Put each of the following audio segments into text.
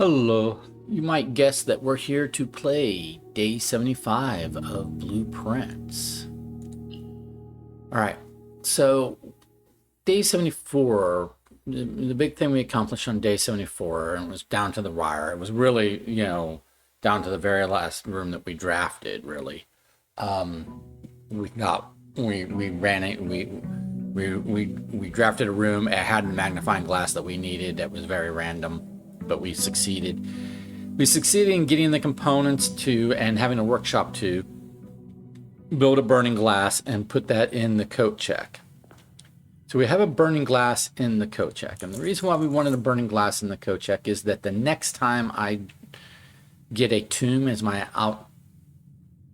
Hello. You might guess that we're here to play day 75 of Blueprints. All right. So, day 74, the big thing we accomplished on day 74, and it was down to the wire. It was really, down to the very last room that we drafted, really. We ran it, we drafted a room. It had a magnifying glass that we needed that was very random, but we succeeded. We succeeded in getting the components to and having a workshop to build a burning glass and put that in the coat check. So we have a burning glass in the coat check. And the reason why we wanted a burning glass in the coat check is that the next time I get a tomb as my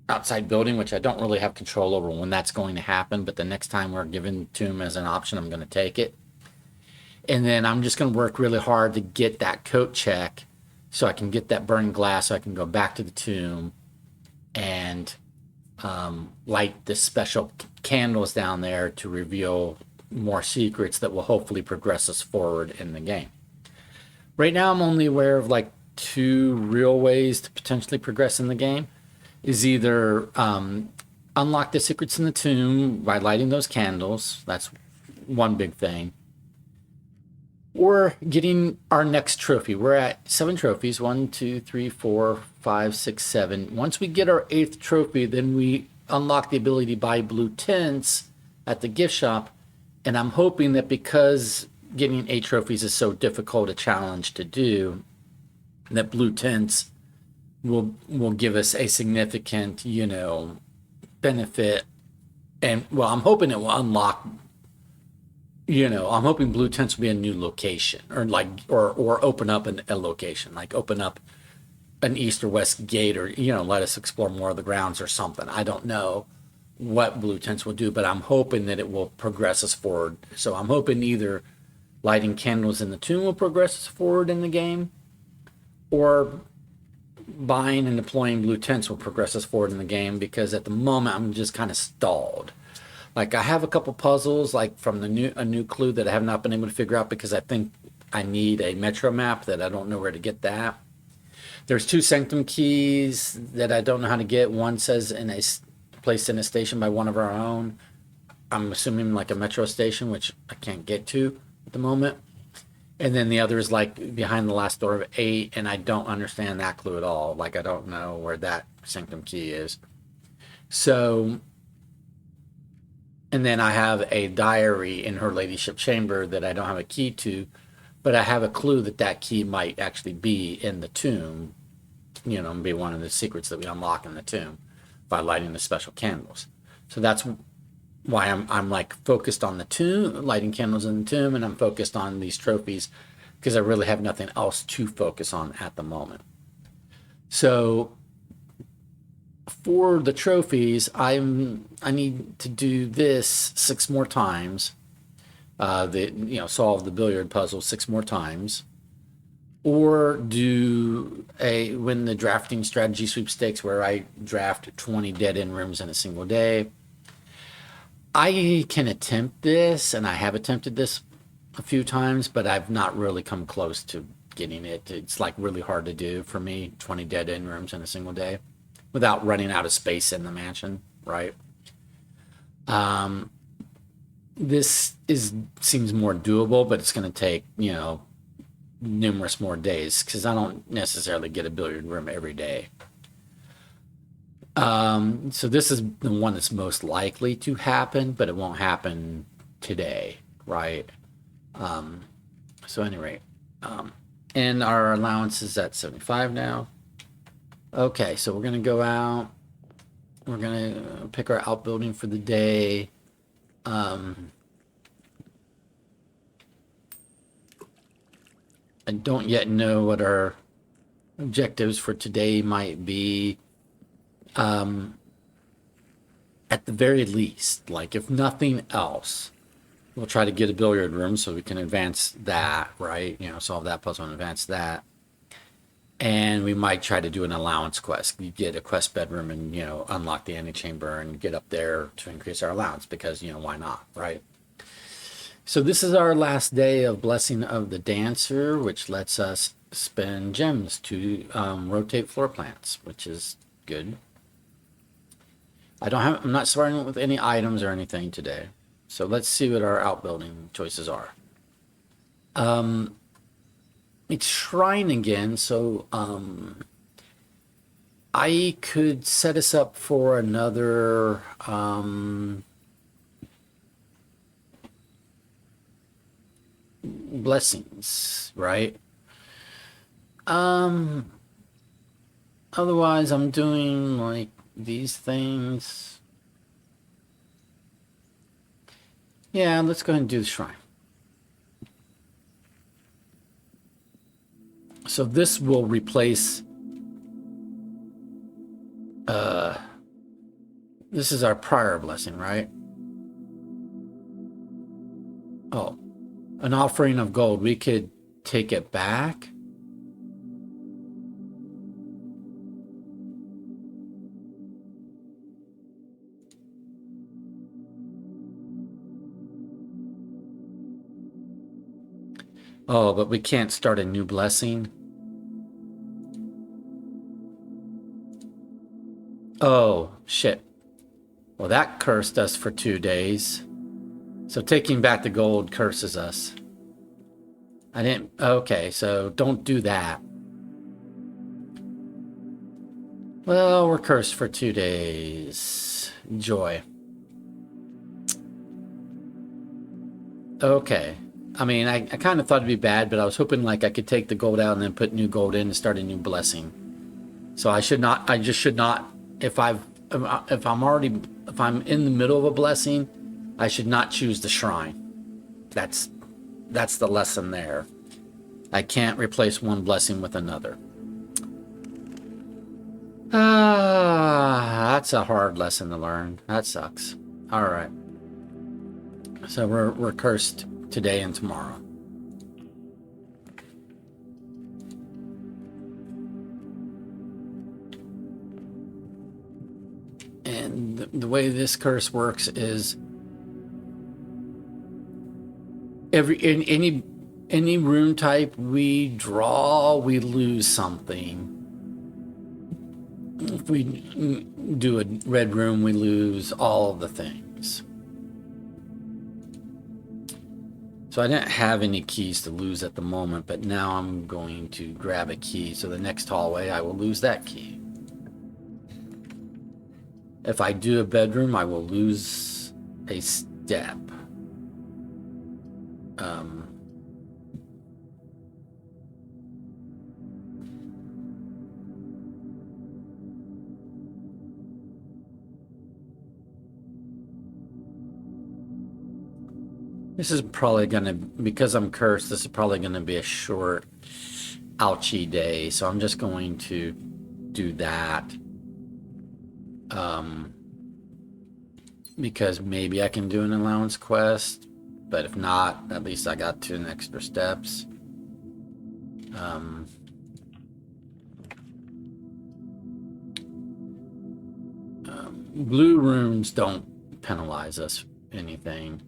outside building, which I don't really have control over when that's going to happen, but the next time we're given tomb as an option, I'm going to take it. And then I'm just going to work really hard to get that coat check so I can get that burning glass so I can go back to the tomb and light the special candles down there to reveal more secrets that will hopefully progress us forward in the game. Right now, I'm only aware of like two real ways to potentially progress in the game. Is either unlock the secrets in the tomb by lighting those candles. That's one big thing. Or getting our next trophy. We're at 7 trophies. 1, 2, 3, 4, 5, 6, 7. Once we get our 8th trophy, then we unlock the ability to buy blue tints at the gift shop. And I'm hoping that because getting 8 trophies is so difficult a challenge to do, that blue tints will give us a significant, benefit. And well, I'm hoping it will unlock. I'm hoping blue tints will be a new location, or open up a location, like open up an east or west gate, or let us explore more of the grounds or something. I don't know what blue tints will do, but I'm hoping that it will progress us forward. So I'm hoping either lighting candles in the tomb will progress us forward in the game, or buying and deploying blue tints will progress us forward in the game, because at the moment I'm just kind of stalled. Like I have a couple puzzles like from a new clue that I have not been able to figure out because I think I need a metro map that I don't know where to get that. There's 2 sanctum keys that I don't know how to get. One says placed in a station by one of our own. I'm assuming like a metro station, which I can't get to at the moment. And then the other is like behind the last door of 8, and I don't understand that clue at all. Like I don't know where that sanctum key is. So, and then I have a diary in her ladyship chamber that I don't have a key to, but I have a clue that key might actually be in the tomb, and be one of the secrets that we unlock in the tomb by lighting the special candles. So that's why I'm like focused on the tomb, lighting candles in the tomb, and I'm focused on these trophies because I really have nothing else to focus on at the moment. So for the trophies, I need to do this 6 more times. Solve the billiard puzzle 6 more times, or win the drafting strategy sweepstakes where I draft 20 dead end rooms in a single day. I can attempt this, and I have attempted this a few times, but I've not really come close to getting it. It's like really hard to do for me, 20 dead end rooms in a single day, without running out of space in the mansion, right? This seems more doable, but it's going to take, numerous more days because I don't necessarily get a billiard room every day. So this is the one that's most likely to happen, but it won't happen today, right? So at any rate, and our allowance is at 75 now. Okay, so we're going to go out. We're going to pick our outbuilding for the day. I don't yet know what our objectives for today might be. At the very least, like if nothing else, we'll try to get a billiard room so we can advance that, right? Solve that puzzle and advance that. And we might try to do an allowance quest. You get a quest bedroom and, unlock the antechamber and get up there to increase our allowance because, why not, right? So this is our last day of Blessing of the Dancer, which lets us spend gems to rotate floor plans, which is good. I'm not starting with any items or anything today. So let's see what our outbuilding choices are. It's shrine again, so I could set us up for another blessings, right? Otherwise I'm doing like these things. Yeah, let's go ahead and do the shrine. So this will replace this is our prior blessing, right? Oh, an offering of gold. We could take it back. Oh, but we can't start a new blessing. Oh, shit. Well, that cursed us for 2 days. So taking back the gold curses us. I didn't... Okay, so don't do that. Well, we're cursed for 2 days. Joy. Okay. I mean, I kind of thought it'd be bad, but I was hoping like I could take the gold out and then put new gold in and start a new blessing. So I just should not, if I'm in the middle of a blessing, I should not choose the shrine. That's the lesson there. I can't replace one blessing with another. That's a hard lesson to learn. That sucks. All right. So we're cursed today and tomorrow. And the way this curse works is any rune type we draw, we lose something. If we do a red rune, we lose all of the things. So I didn't have any keys to lose at the moment, but now I'm going to grab a key. So the next hallway, I will lose that key. If I do a bedroom, I will lose a step. This is probably gonna, because I'm cursed, this is probably gonna be a short, ouchy day. So I'm just going to do that. Because maybe I can do an allowance quest, but if not, at least I got 2 extra steps. Blue runes don't penalize us anything.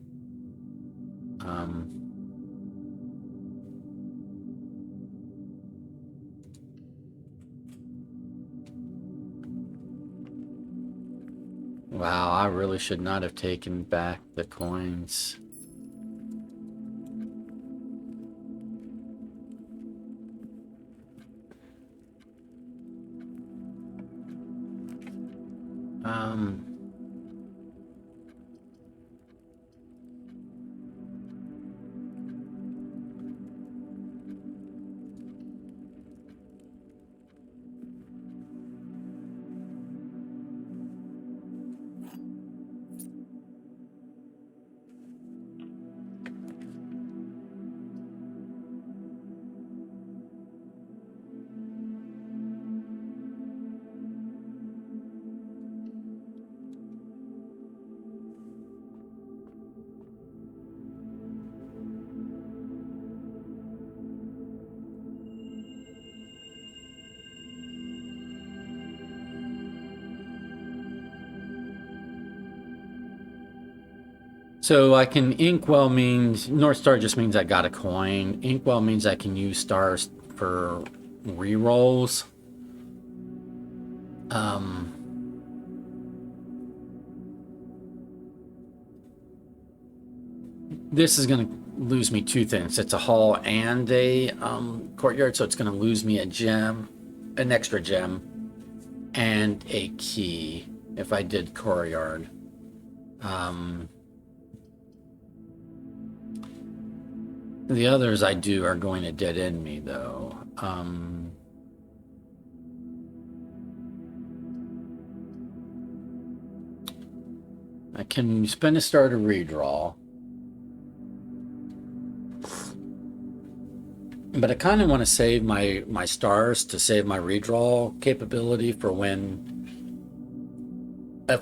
Wow, I really should not have taken back the coins. So I can inkwell means North Star just means I got a coin. Inkwell means I can use stars for re-rolls. This is going to lose me two things. It's a hall and a courtyard, so it's going to lose me a gem, an extra gem, and a key if I did courtyard. The others I do are going to dead end me, though. I can spend a star to redraw. But I kind of want to save my stars to save my redraw capability for when...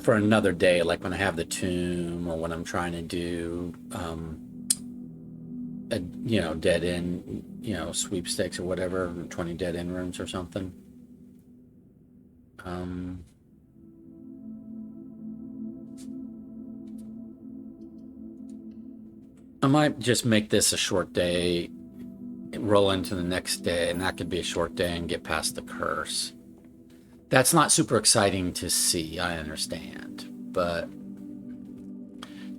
for another day, like when I have the tomb or when I'm trying to do... a, you know, dead end, you know, sweepstakes or whatever, 20 dead end rooms or something. I might just make this a short day, roll into the next day, and that could be a short day and get past the curse. That's not super exciting to see, I understand, but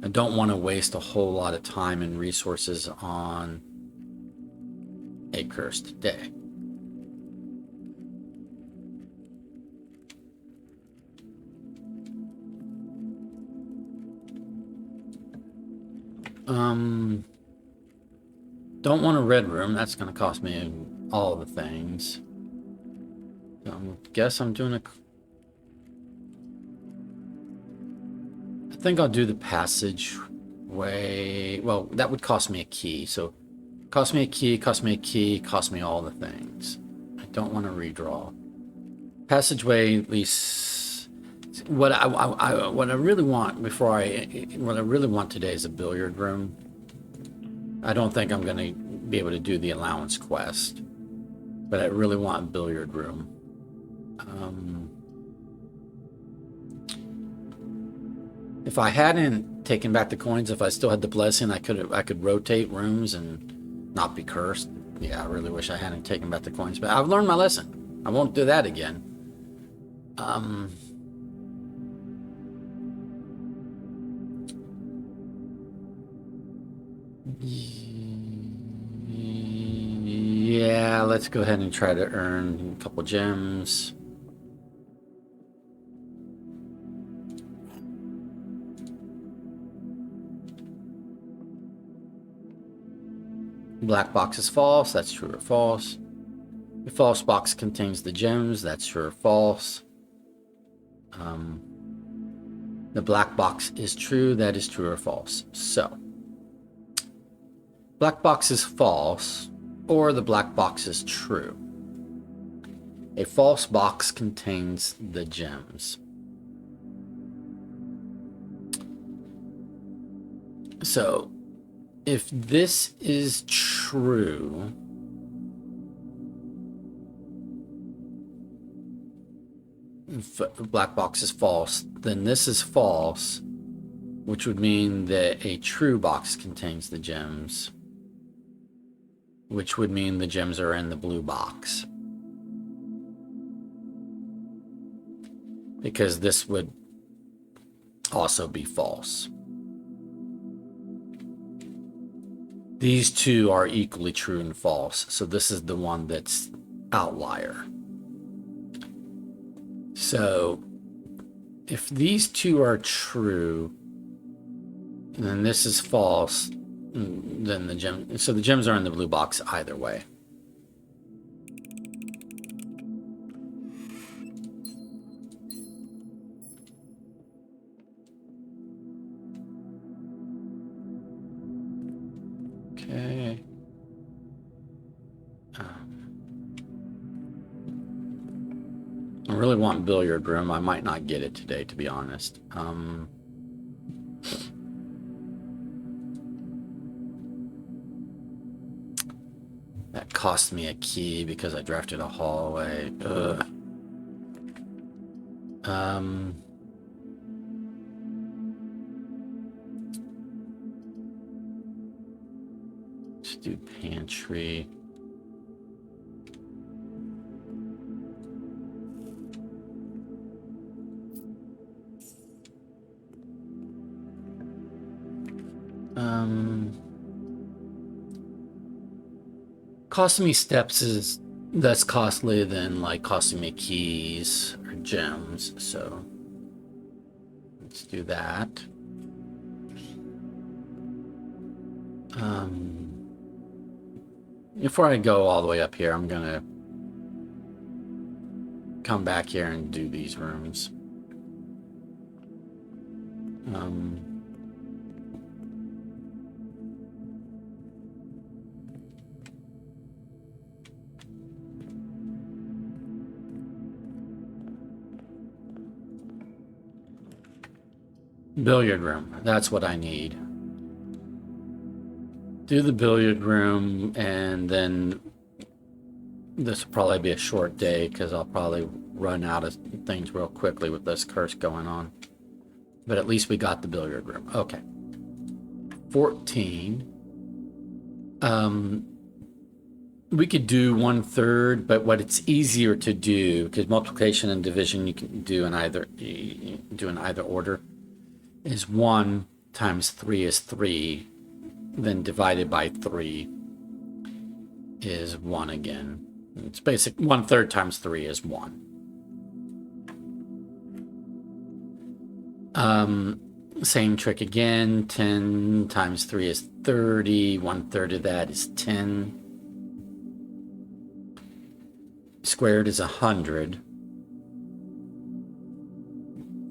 I don't want to waste a whole lot of time and resources on a cursed day. Don't want a red room. That's going to cost me all the things. I guess I'm doing a... I think I'll do the passageway. Well, that would cost me a key. So, cost me a key, cost me a key, cost me all the things. I don't want to redraw. Passageway, at least... What I really want what I really want today is a billiard room. I don't think I'm going to be able to do the allowance quest, but I really want a billiard room. If I hadn't taken back the coins, if I still had the blessing, I could rotate rooms and not be cursed. Yeah, I really wish I hadn't taken back the coins, but I've learned my lesson. I won't do that again. Yeah, let's go ahead and try to earn a couple gems. Black box is false. That's true or false. The false box contains the gems. That's true or false. The black box is true. That is true or false. So, black box is false, or the black box is true. A false box contains the gems. So, if this is true, if black box is false, then this is false, which would mean that a true box contains the gems, which would mean the gems are in the blue box. Because this would also be false. These two are equally true and false, so this is the one that's outlier. So, if these two are true, then this is false, then the gem... So the gems are in the blue box either way. Okay. I really want billiard room. I might not get it today, to be honest. That cost me a key because I drafted a hallway. Ugh. Let's do pantry. Costing me steps is less costly than like costing me keys or gems, so let's do that. Before I go all the way up here, I'm gonna come back here and do these rooms. Billiard room, that's what I need. Do the billiard room, and then this will probably be a short day because I'll probably run out of things real quickly with this curse going on. But at least we got the billiard room. Okay. 14. We could do 1/3, but what it's easier to do, because multiplication and division you can do in either order, is 1 times 3 is 3, then divided by 3 is 1 again. It's basic. 1/3 times 3 is 1. Same trick again. 10 times 3 is 30. 1/3 of that is 10. Squared is 100.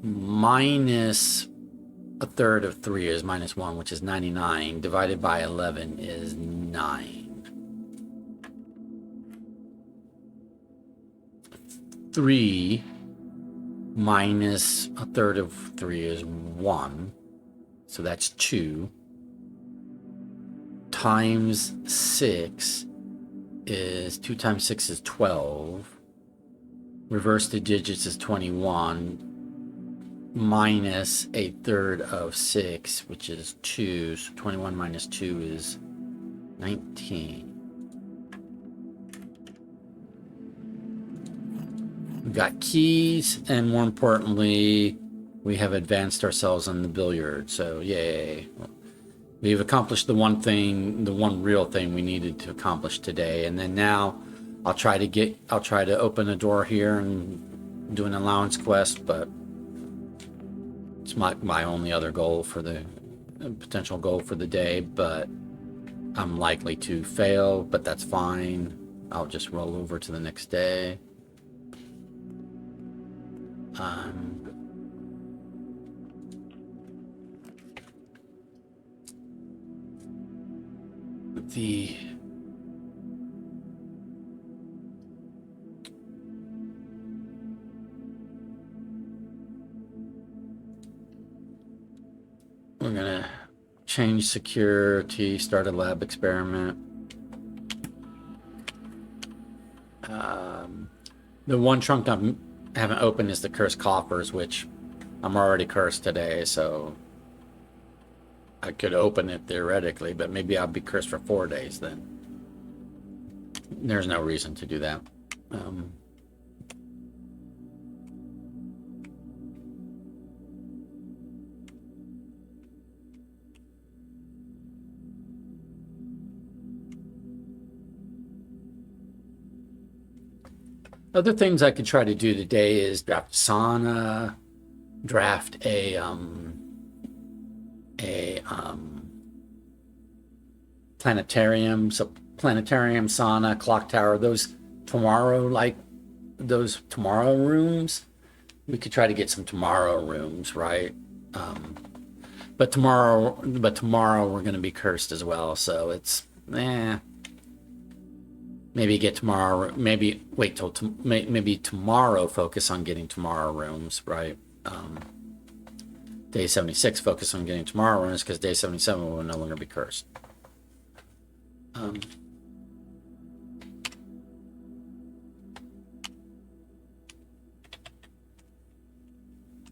Minus 1/3 of 3 is -1, which is 99. Divided by 11 is 9. 3 minus 1/3 of 3 is 1. So that's 2. Times 6 is 2 times 6 is 12. Reverse the digits is 21. Minus 1/3 of 6, which is 2. So 21 minus 2 is 19. We've got keys, and more importantly, we have advanced ourselves on the billiard. So yay. We've accomplished the one thing, the one real thing we needed to accomplish today. And then now I'll try to open a door here and do an allowance quest, but it's my only other goal for the potential goal for the day, but I'm likely to fail, but that's fine. I'll just roll over to the next day. We're gonna change security, start a lab experiment. The one trunk I haven't opened is the cursed coffers, which I'm already cursed today, so I could open it theoretically, but maybe I'll be cursed for 4 days then. There's no reason to do that. Other things I could try to do today is draft sauna, draft a planetarium, so planetarium, sauna, clock tower, those tomorrow rooms. We could try to get some tomorrow rooms, right? But tomorrow we're going to be cursed as well, so it's maybe get tomorrow. Maybe wait till maybe tomorrow. Focus on getting tomorrow rooms, right? Day 76. Focus on getting tomorrow rooms because day 77 will no longer be cursed.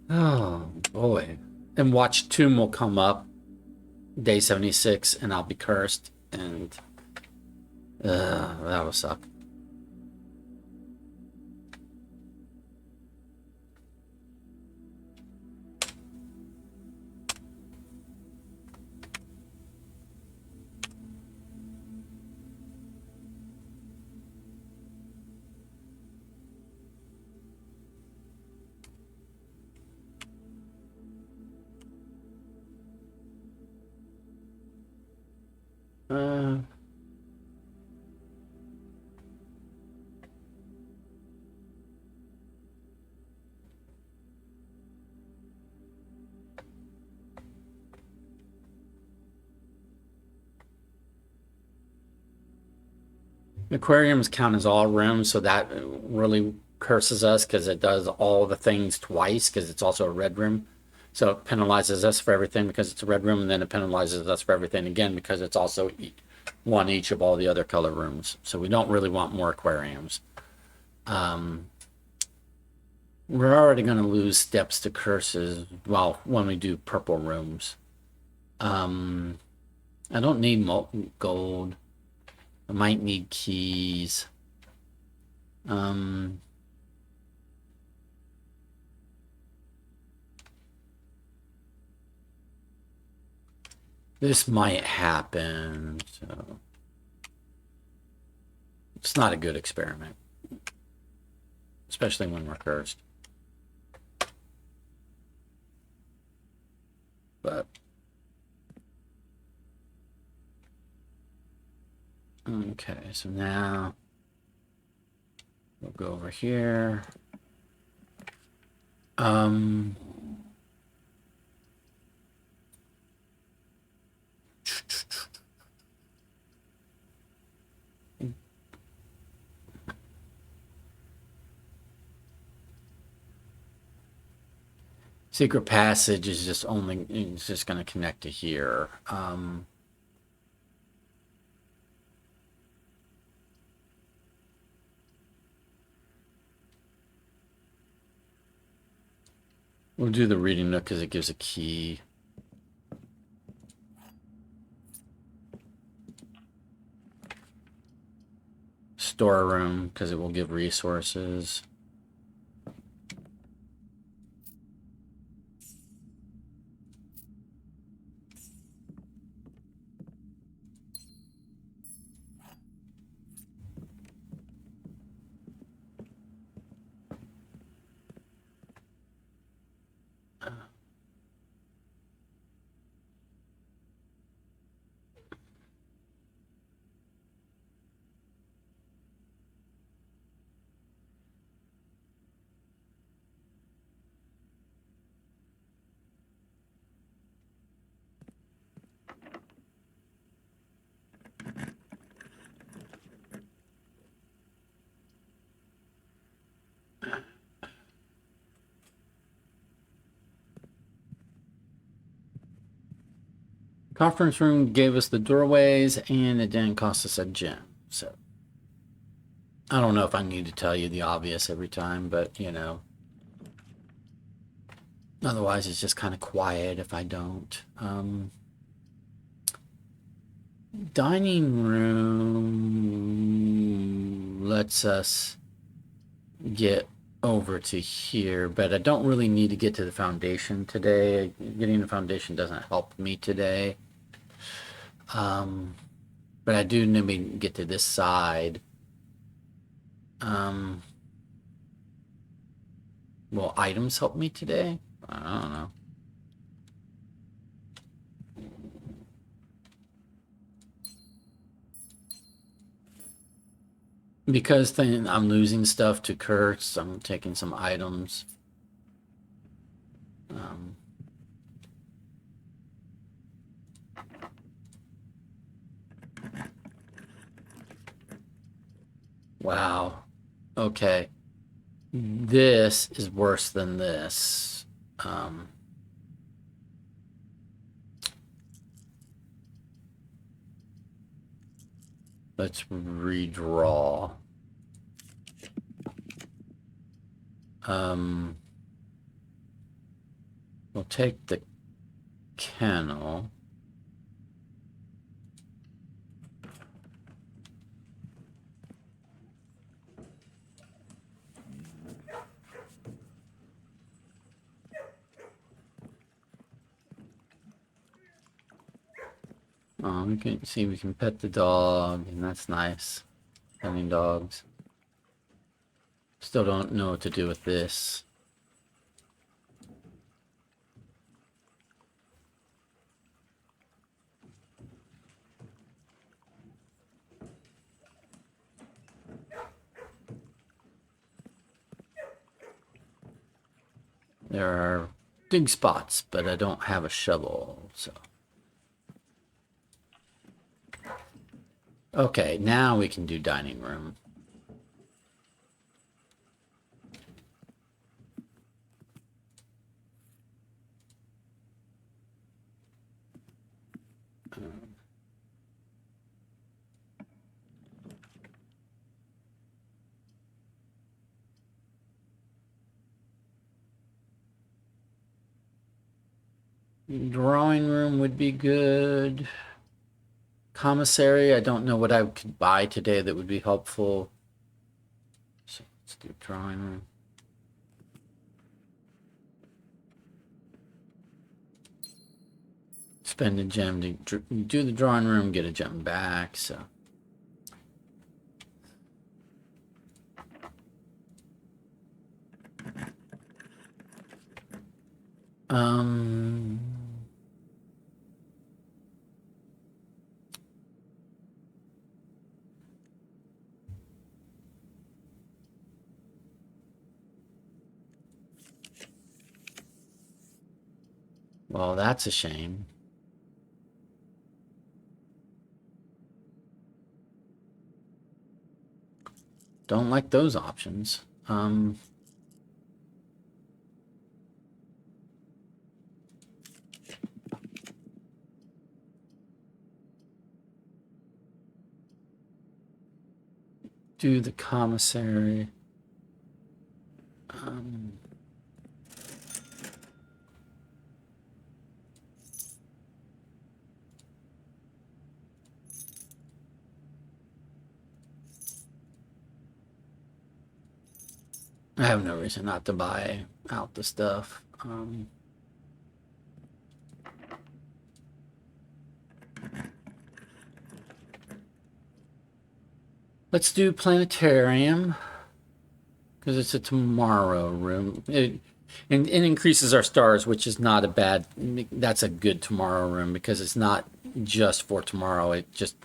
Oh boy! And watch Tomb will come up day 76, and I'll be cursed, and that will suck. Uh, Aquariums count as all rooms, so that really curses us because it does all the things twice because it's also a red room. So it penalizes us for everything because it's a red room, and then it penalizes us for everything again because it's also one each of all the other color rooms. So we don't really want more aquariums. We're already going to lose steps to curses, well, when we do purple rooms. I don't need molten gold. I might need keys. This might happen, so it's not a good experiment, especially when we're cursed. But okay, so now we'll go over here. Secret passage is just only, it's just going to connect to here. We'll do the reading nook because it gives a key. Storeroom because it will give resources. Conference room gave us the doorways and it didn't cost us a gem. So I don't know if I need to tell you the obvious every time, but you know. Otherwise, it's just kind of quiet if I don't. Dining room lets us get over to here, but I don't really need to get to the foundation today. Getting the foundation doesn't help me today. But I do need to get to this side. Will items help me today? I don't know. Because then I'm losing stuff to curse, I'm taking some items. Wow. Okay. This is worse than this. Let's redraw. We'll take the kennel. We can see we can pet the dog, and that's nice. Petting dogs. Still don't know what to do with this. There are dig spots, but I don't have a shovel, so. Okay, now we can do dining room. Drawing room would be good. Commissary, I don't know what I could buy today that would be helpful. So let's do drawing room. Spend a gem to do the drawing room, get a gem back, so. Well, that's a shame. Don't like those options. Do the commissary. I have no reason not to buy out the stuff. Let's do planetarium because it's a tomorrow room. It increases our stars, which is not a bad. That's a good tomorrow room because it's not just for tomorrow. It just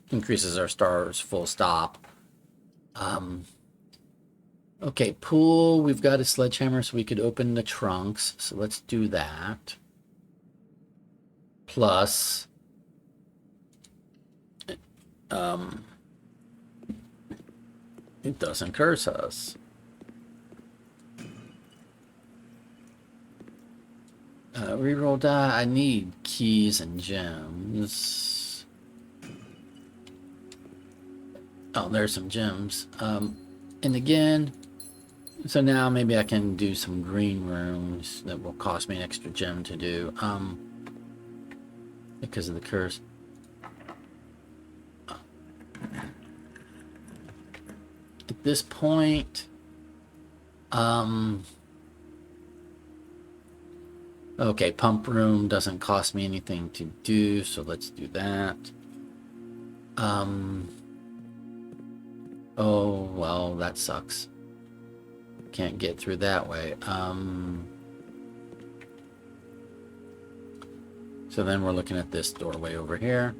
increases our stars. Full stop. Okay, pool. We've got a sledgehammer, so we could open the trunks. So let's do that. Plus, it doesn't curse us. Reroll die. I need keys and gems. Oh, there's some gems. And again, so now maybe I can do some green rooms that will cost me an extra gem to do. Because of the curse. At this point, okay, pump room doesn't cost me anything to do, so let's do that. Oh, well, that sucks. Can't get through that way. So then we're looking at this doorway over here.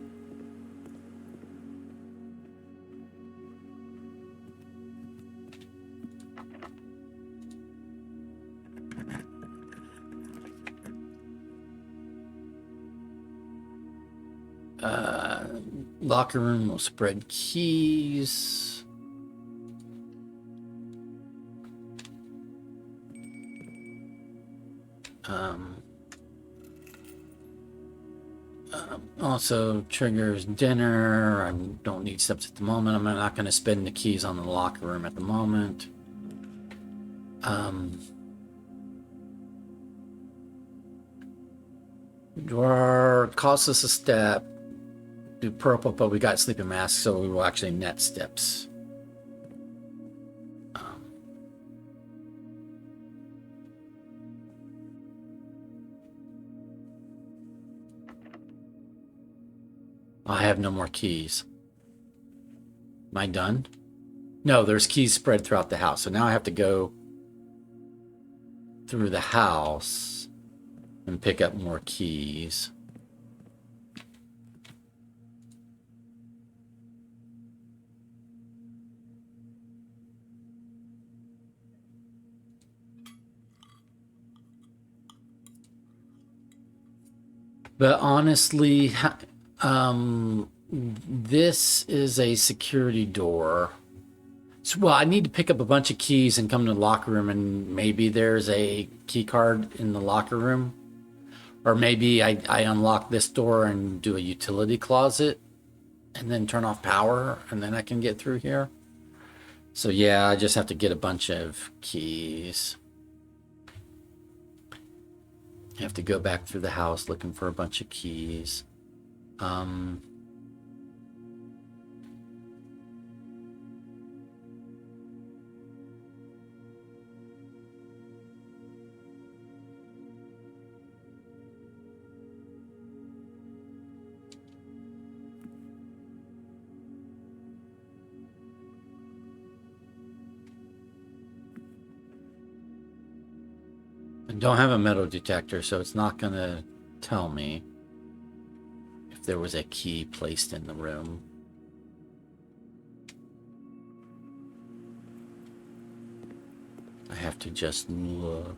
Locker room will spread keys. Also triggers dinner. I don't need steps at the moment. I'm not going to spend the keys on the locker room at the moment. Drawer costs us a step. Do purple, but we got sleeping mask, so we will actually net steps. I have no more keys. Am I done? No, there's keys spread throughout the house. So now I have to go through the house and pick up more keys. But honestly, this is a security door. So, well, I need to pick up a bunch of keys and come to the locker room, and maybe there's a key card in the locker room. Or maybe I unlock this door and do a utility closet and then turn off power, and then I can get through here. So, yeah, I just have to get a bunch of keys. I have to go back through the house looking for a bunch of keys. Um, I don't have a metal detector, so it's not going to tell me if there was a key placed in the room. I have to just look.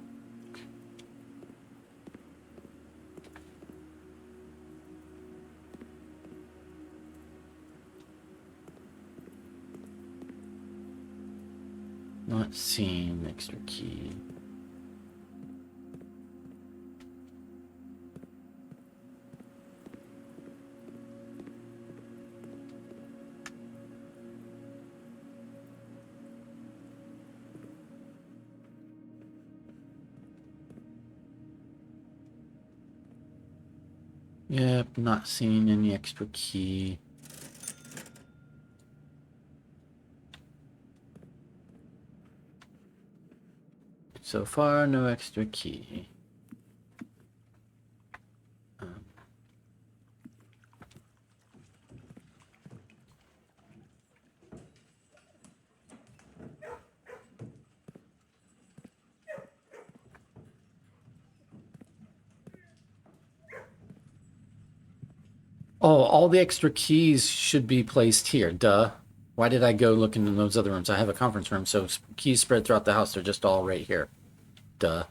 Not seeing extra key. Yep, not seeing any extra key. So far, no extra key. Oh, all the extra keys should be placed here. Duh. Why did I go looking in those other rooms? I have a conference room, so keys spread throughout the house. They're just all right here. Duh.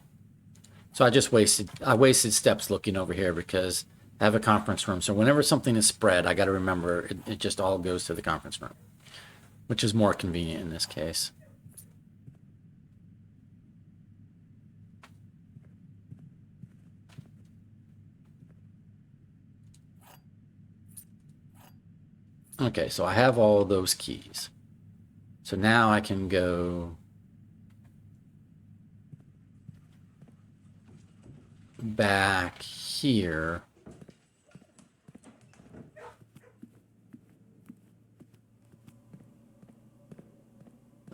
So I wasted steps looking over here because I have a conference room. So whenever something is spread, I got to remember it just all goes to the conference room, which is more convenient in this case. Okay, so I have all those keys. So now I can go back here.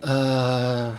Uh,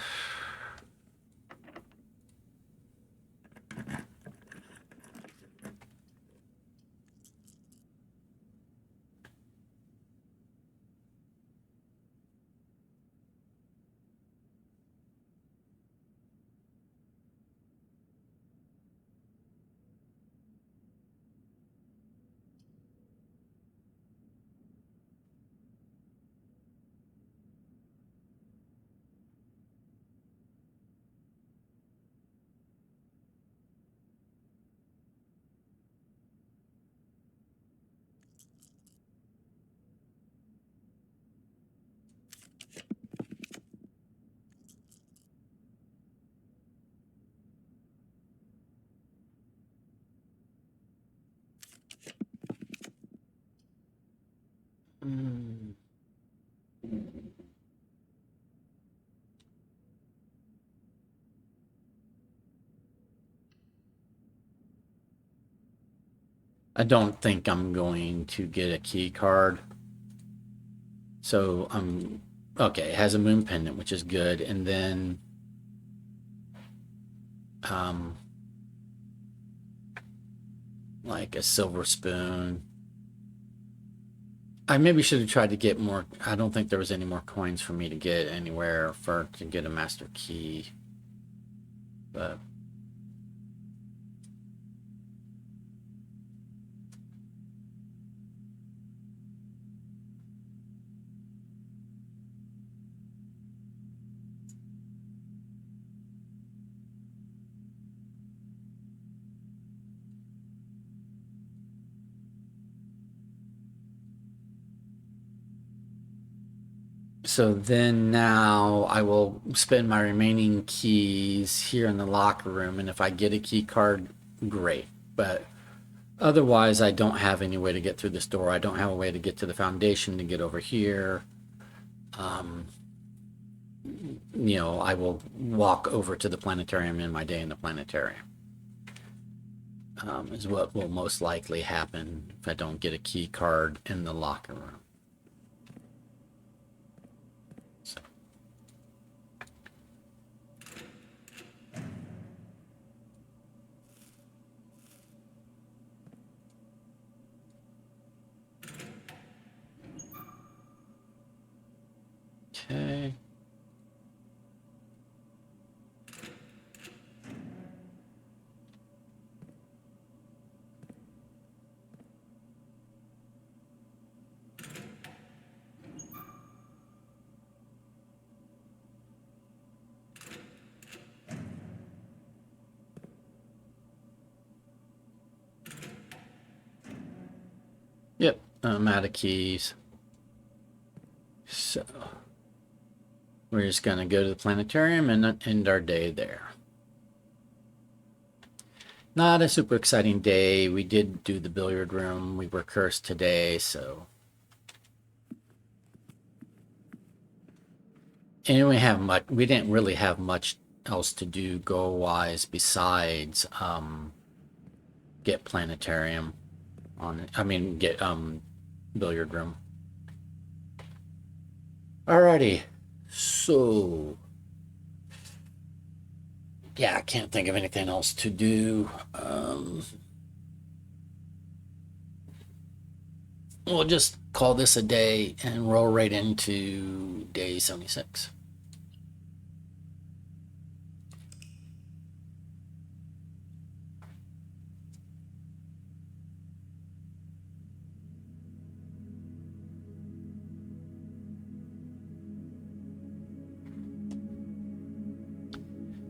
mm, I don't think I'm going to get a key card. So I'm okay. It has a moon pendant, which is good, and then um, like a silver spoon. I maybe should have tried to get more. I don't think there was any more coins for me to get anywhere for to get a master key, but So then now I will spend my remaining keys here in the locker room, and if I get a key card, great. But otherwise, I don't have any way to get through this door. I don't have a way to get to the foundation to get over here. You know, I will walk over to the planetarium in my day in the planetarium. Is what will most likely happen if I don't get a key card in the locker room. So. Okay. Yep, I'm out of keys. So we're just going to go to the planetarium and end our day there. Not a super exciting day. We did do the billiard room. We were cursed today, so. And we didn't really have much else to do goal-wise besides get planetarium on it. I mean, get billiard room. Alrighty. So, yeah, I can't think of anything else to do. We'll just call this a day and roll right into day 76.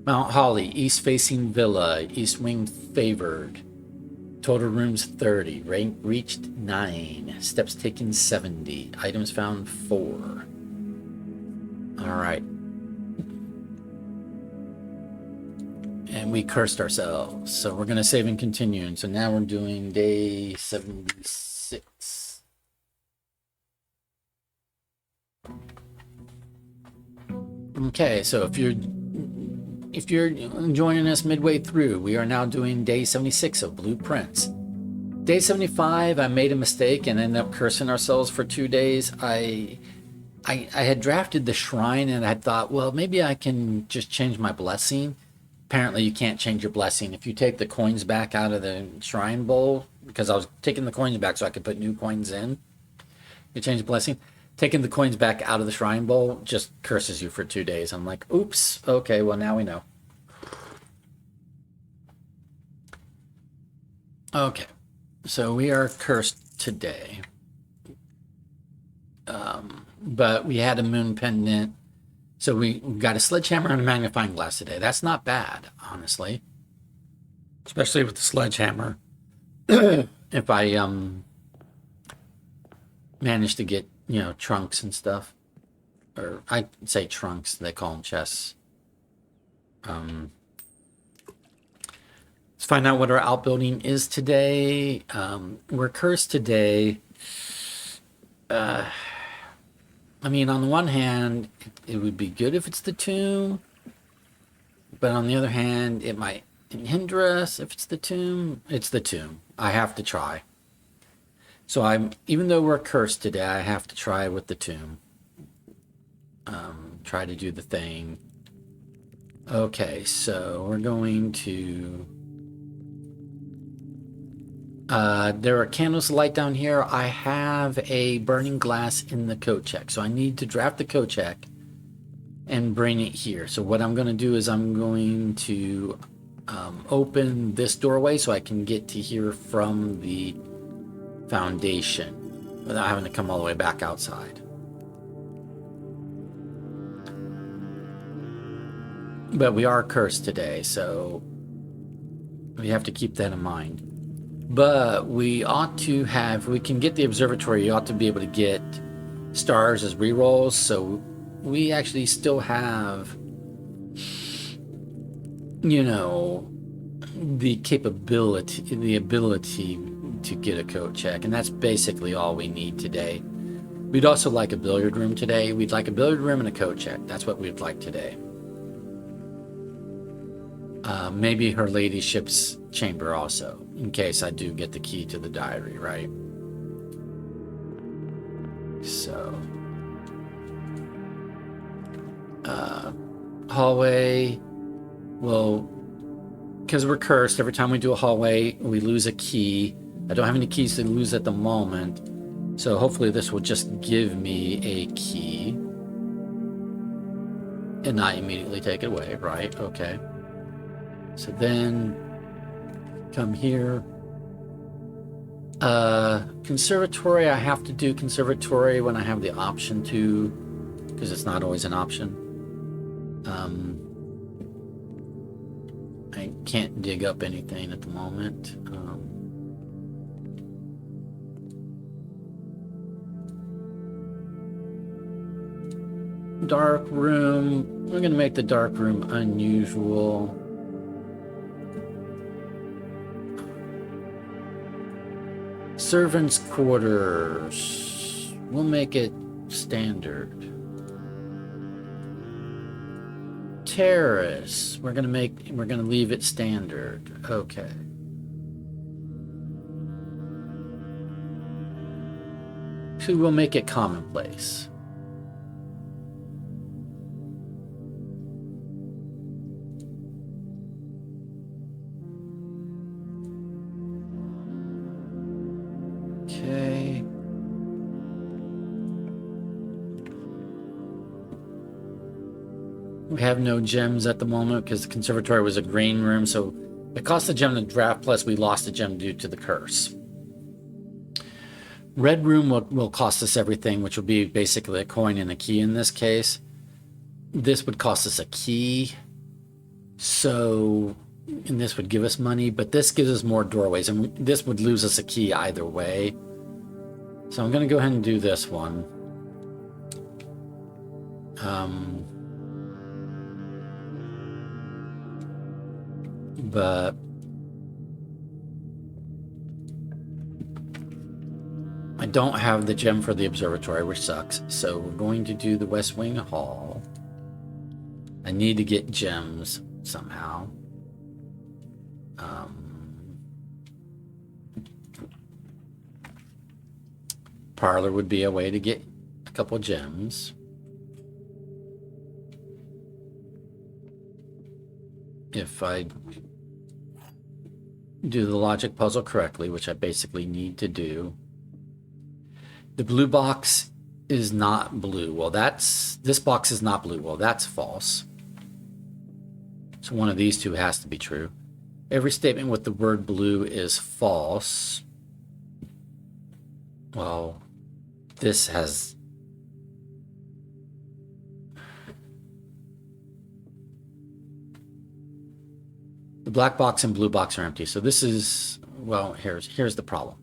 Mount Holly, east facing villa, east wing favored. Total rooms 30. Rank reached 9. Steps taken 70. Items found 4. Alright. And we cursed ourselves. So we're going to save and continue. And so now we're doing day 76. Okay, so if you're joining us midway through, we are now doing day 76 of Blueprints. Day 75, I made a mistake and ended up cursing ourselves for 2 days. I had drafted the shrine and I thought, well, maybe I can just change my blessing. Apparently, you can't change your blessing. If you take the coins back out of the shrine bowl, because I was taking the coins back so I could put new coins in, you change the blessing. Taking the coins back out of the shrine bowl just curses you for 2 days. I'm like, oops, okay, well, now we know. Okay, so we are cursed today. But we had a moon pendant. So we got a sledgehammer and a magnifying glass today. That's not bad, honestly. Especially with the sledgehammer. If I manage to get, trunks and stuff. Or I'd say trunks, they call them chests. Let's find out what our outbuilding is today. We're cursed today. I mean, on the one hand, it would be good if it's the tomb. But on the other hand, it might hinder us if it's the tomb. It's the tomb. I have to try. So even though we're cursed today, I have to try with the tomb. Try to do the thing. Okay, so we're going to... there are candles to light down here. I have a burning glass in the coat check. So I need to draft the coat check and bring it here. So what I'm going to do is I'm going to open this doorway so I can get to here from the foundation without having to come all the way back outside. But we are cursed today, so we have to keep that in mind. But we ought to have, we can get the observatory, you ought to be able to get stars as rerolls, so we actually still have, you know, the ability to get a code check, and that's basically all we need today. We'd also like a billiard room today. We'd like a billiard room and a code check. That's what we'd like today. Maybe her ladyship's chamber also, in case I do get the key to the diary, right? So, hallway, well, because we're cursed, every time we do a hallway, we lose a key. I don't have any keys to lose at the moment, so hopefully this will just give me a key and not immediately take it away, right? Okay. So then, come here. Conservatory, I have to do conservatory when I have the option to, because it's not always an option. I can't dig up anything at the moment. Dark room, we're gonna make the dark room unusual. Servants' quarters, we'll make it standard. Terrace, we're gonna leave it standard. Okay. So we'll make it commonplace. Okay. We have no gems at the moment because the conservatory was a green room, so it cost a gem to draft, plus we lost a gem due to the curse. Red room will cost us everything, which will be basically a coin and a key in this case. This would cost us a key, so, and this would give us money, but this gives us more doorways, and this would lose us a key either way. So I'm going to go ahead and do this one. But I don't have the gem for the observatory, which sucks. So we're going to do the West Wing Hall. I need to get gems somehow. Parlor would be a way to get a couple gems. If I do the logic puzzle correctly, which I basically need to do. The blue box is not blue. Well, this box is not blue. Well, that's false. So one of these two has to be true. Every statement with the word blue is false. Well, this has... The black box and blue box are empty. So this is, well, here's the problem.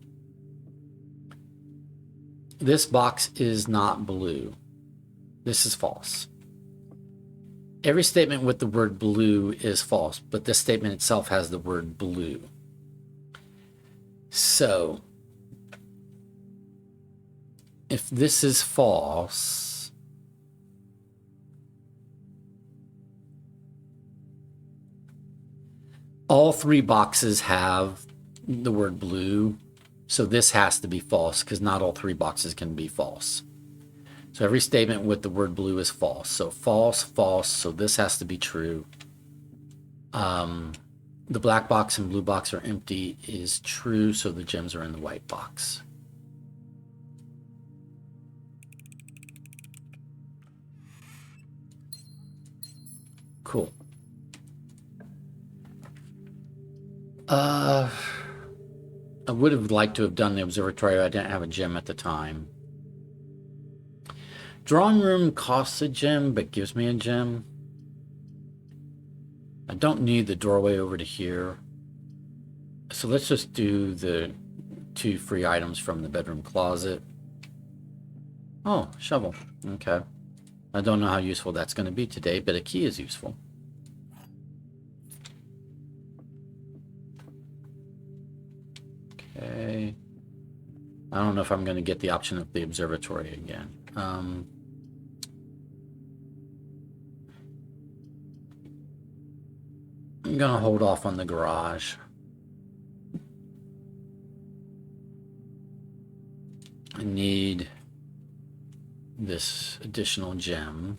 This box is not blue. This is false. Every statement with the word blue is false, but this statement itself has the word blue. So, if this is false, all three boxes have the word blue, so this has to be false because not all three boxes can be false. So every statement with the word blue is false. So false, false, so this has to be true. The black box and blue box are empty is true, so the gems are in the white box. Cool. I would have liked to have done the observatory. I didn't have a gem at the time. Drawing room costs a gem, but gives me a gem. I don't need the doorway over to here. So let's just do the 2 free items from the bedroom closet. Oh, shovel. Okay. I don't know how useful that's going to be today, but a key is useful. Okay. I don't know if I'm going to get the option of the observatory again. I'm going to hold off on the garage. I need this additional gem.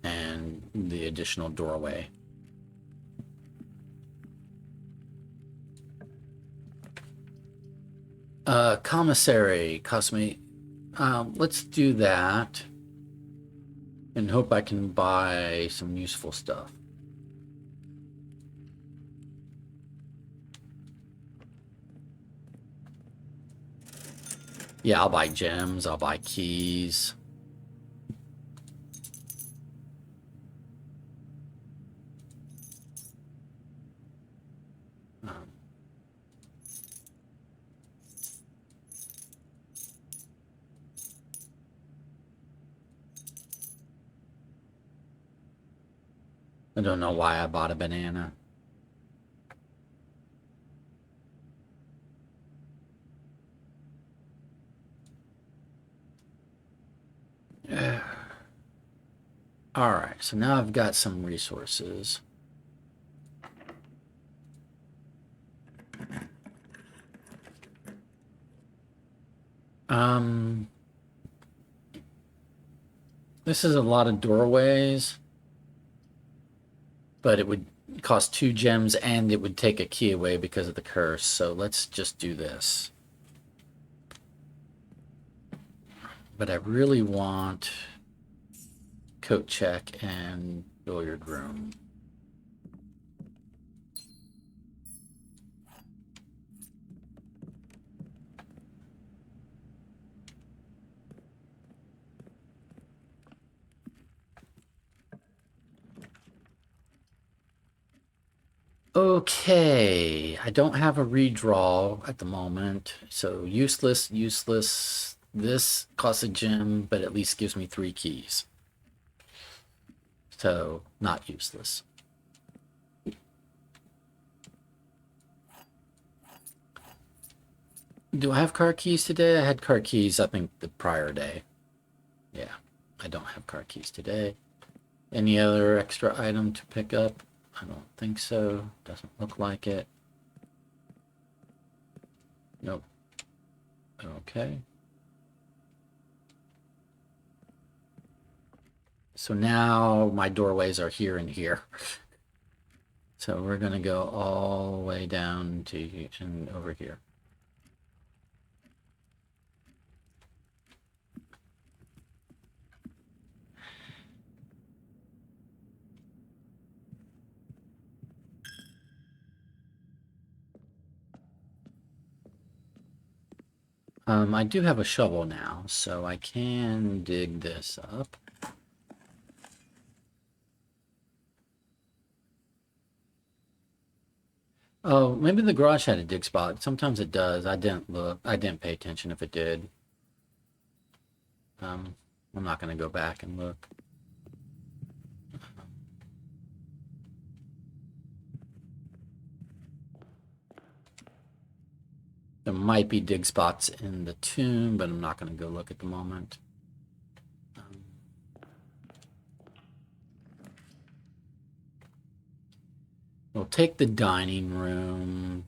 And the additional doorway. Commissary cost me. Let's do that. And hope I can buy some useful stuff. Yeah, I'll buy gems, I'll buy keys. I don't know why I bought a banana. All right, so now I've got some resources. This is a lot of doorways, but it would cost 2 gems and it would take a key away because of the curse. So let's just do this. But I really want coat check and billiard room. Okay, I don't have a redraw at the moment, so useless. This costs a gem, but at least gives me 3 keys. So, not useless. Do I have car keys today? I had car keys, I think, the prior day. Yeah, I don't have car keys today. Any other extra item to pick up? I don't think so. Doesn't look like it. Nope. Okay. So now my doorways are here and here. So we're going to go all the way down to and over here. I do have a shovel now, so I can dig this up. Oh, maybe the garage had a dig spot. Sometimes it does. I didn't look. I didn't pay attention if it did. I'm not going to go back and look. There might be dig spots in the tomb, but I'm not going to go look at the moment. We'll take the dining room.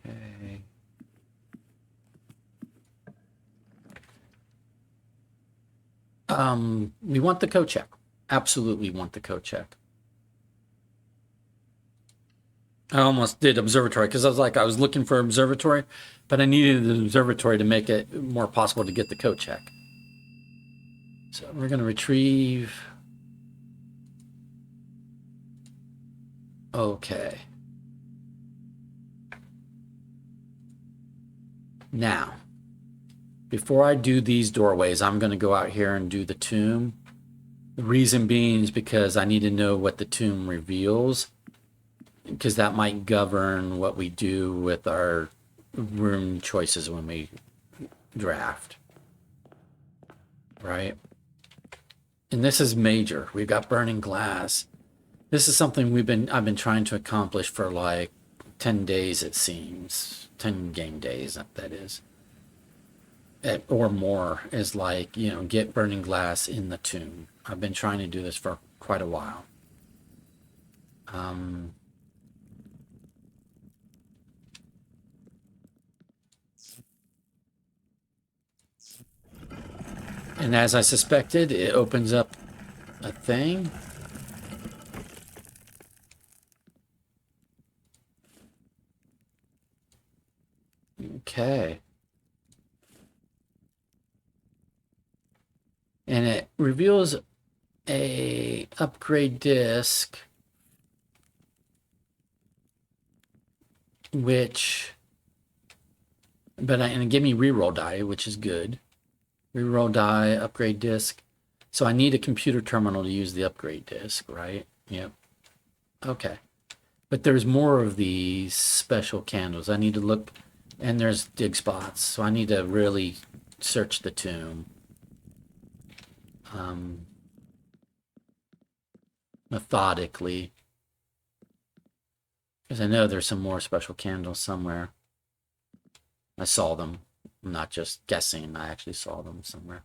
Okay. We want the coat check. Absolutely want the coat check. I almost did observatory because I was looking for observatory, but I needed the observatory to make it more possible to get the coat check. So we're going to retrieve. Okay. Now, before I do these doorways, I'm going to go out here and do the tomb. The reason being is because I need to know what the tomb reveals, because that might govern what we do with our room choices when we draft. Right? And this is major. We've got burning glass. This is something I've been trying to accomplish for like 10 days, it seems. 10 game days, that is. Or more, is like, get burning glass in the tomb. I've been trying to do this for quite a while. And as I suspected, it opens up a thing. Okay. And it reveals a upgrade disc, and it gave me reroll die, which is good. Reroll die, upgrade disc. So I need a computer terminal to use the upgrade disc, right? Yep. Okay. But there's more of these special candles. I need to look, and there's dig spots. So I need to really search the tomb. Methodically. Because I know there's some more special candles somewhere. I saw them. I'm not just guessing. I actually saw them somewhere.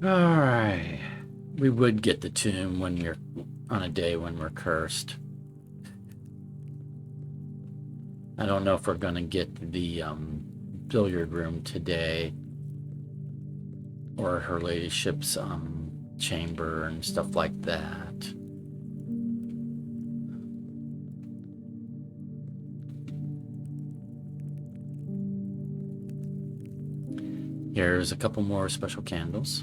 All right. We would get the tomb when you're on a day when we're cursed. I don't know if we're going to get the billiard room today, or her ladyship's chamber and stuff like that. Here's a couple more special candles.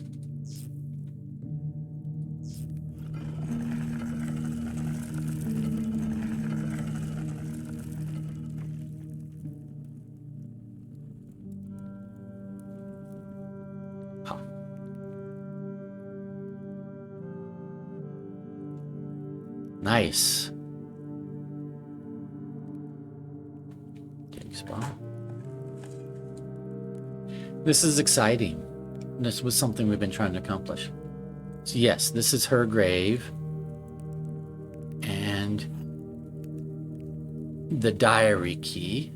Nice. Dig spot. This is exciting. This was something we've been trying to accomplish. So yes, this is her grave. And the diary key.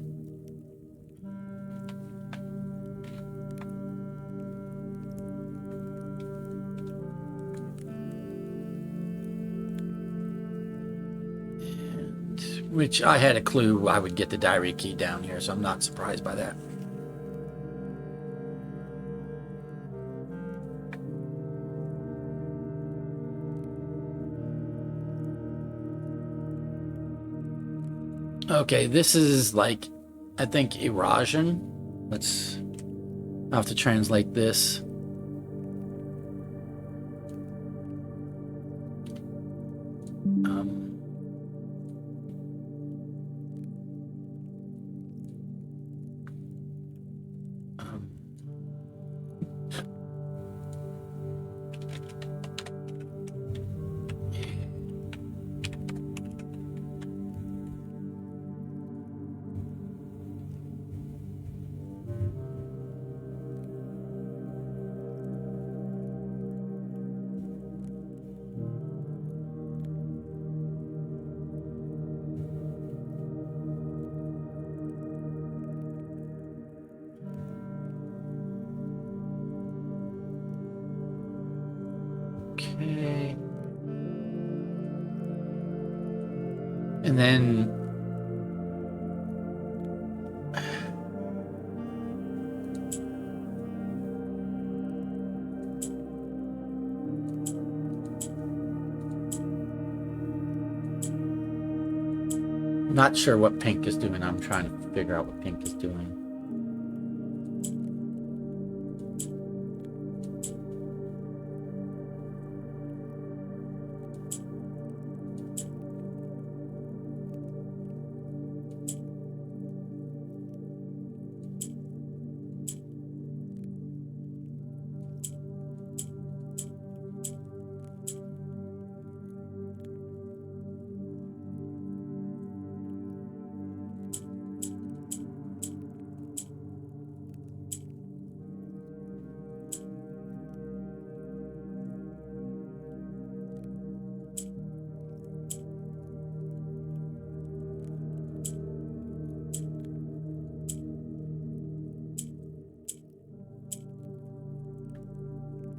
Which I had a clue I would get the diary key down here, so I'm not surprised by that. Okay, this is like, I think, erosion. I'll have to translate this. Okay. And then Not sure what pink is doing. I'm trying to figure out what pink is doing.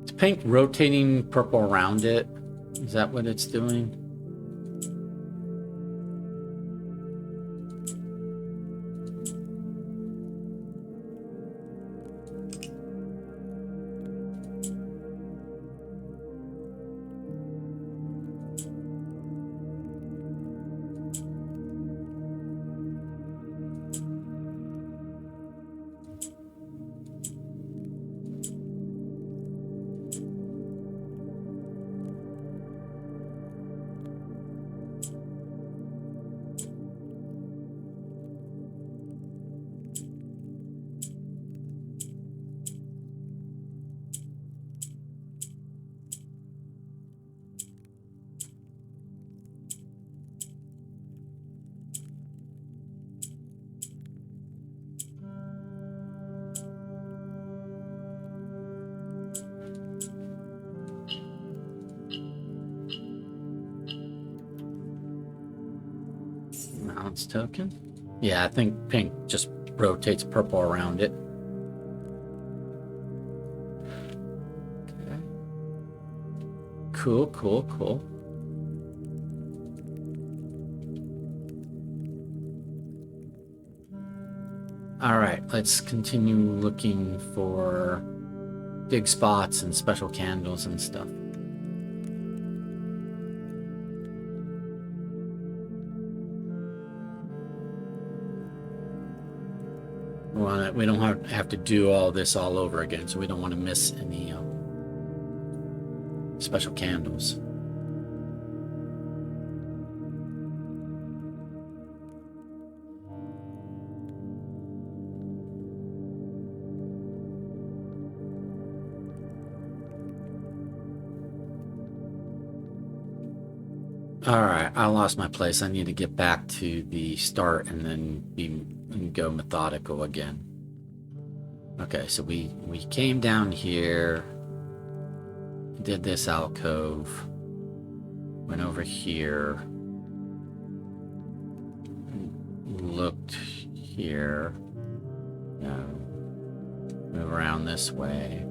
Is pink rotating purple around it? Is that what it's doing? Balance token? Yeah, I think pink just rotates purple around it. Okay. Cool, cool, cool. All right, let's continue looking for dig spots and special candles and stuff. We don't have to do all this all over again, so we don't want to miss any special candles. All right, I lost my place. I need to get back to the start and then go methodical again. Okay, so we came down here, did this alcove, went over here, looked here, move around this way.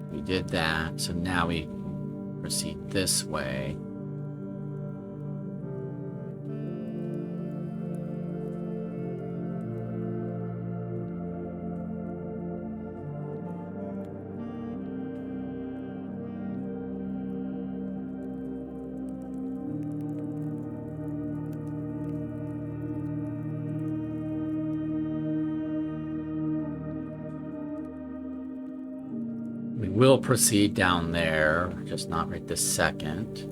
We did that, so now we proceed this way. We will proceed down there, just not right this second.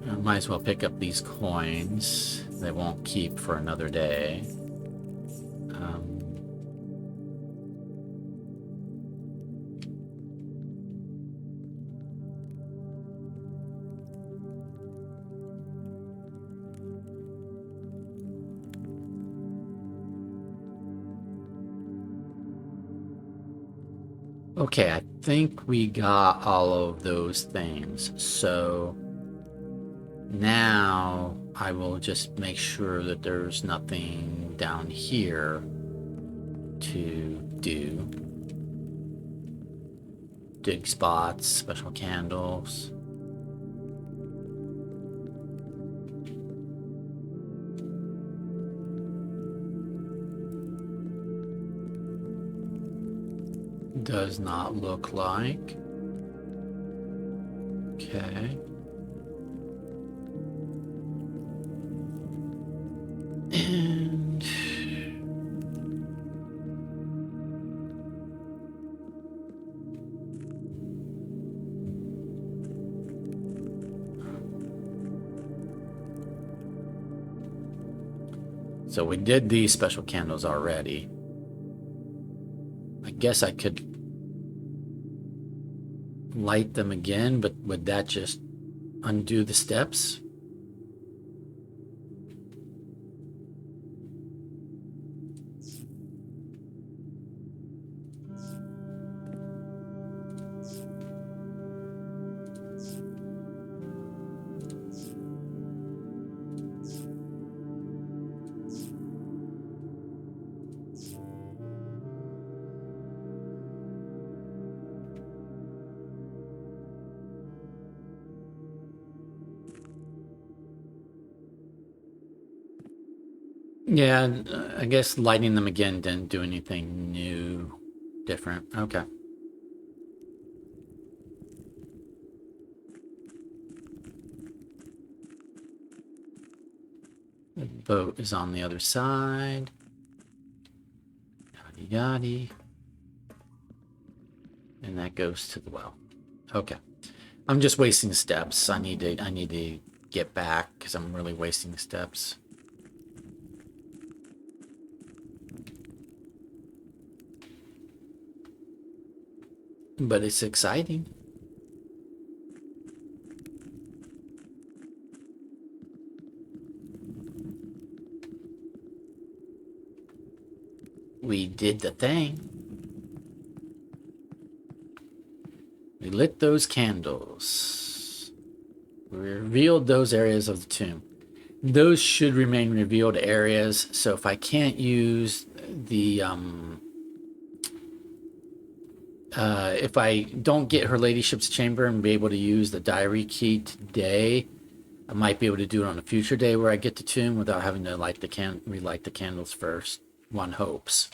I might as well pick up these coins. They won't keep for another day. Okay, I think we got all of those things. So now I will just make sure that there's nothing down here to do. Dig spots, special candles. does not look like. Okay. And so we did these special candles already. I guess I could light them again, but would that just undo the steps? Yeah, I guess lighting them again didn't do anything new, different. Okay. The boat is on the other side. Yaddy yaddy. And that goes to the well. Okay. I'm just wasting steps. I need to get back because I'm really wasting steps. But it's exciting. We did the thing. We lit those candles. We revealed those areas of the tomb. Those should remain revealed areas. So if I can't use the if I don't get her ladyship's chamber and be able to use the diary key today, I might be able to do it on a future day where I get the tomb without having to light relight the candles first. One hopes.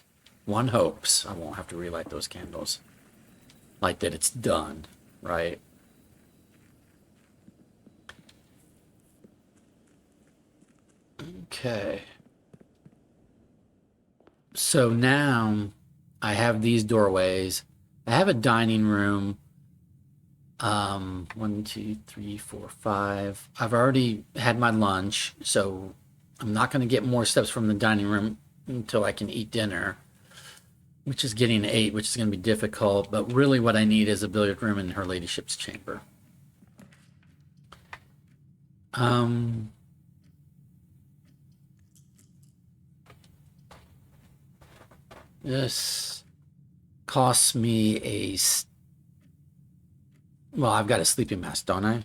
One hopes I won't have to relight those candles. Like that it's done, right? Okay. So now I have these doorways. I have a dining room. 1, 2, 3, 4, 5. I've already had my lunch, so I'm not going to get more steps from the dining room until I can eat dinner, which is getting 8, which is going to be difficult. But really what I need is a billiard room in her ladyship's chamber. This costs me a... Well, I've got a sleeping mask, don't I?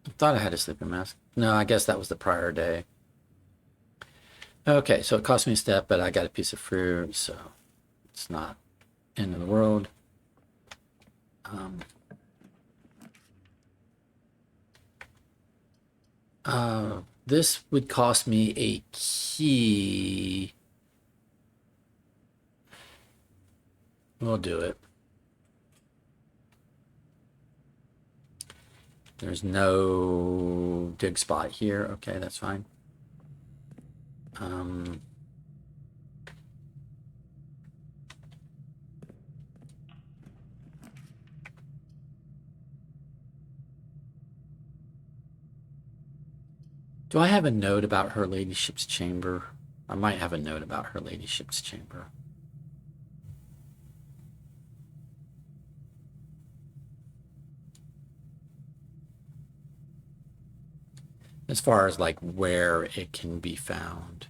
I thought I had a sleeping mask. No, I guess that was the prior day. Okay, so it cost me a step, but I got a piece of fruit, so it's not end of the world. This would cost me a key. We'll do it. There's no dig spot here. Okay, that's fine. Do I have a note about her ladyship's chamber? I might have a note about her ladyship's chamber. As far as like where it can be found.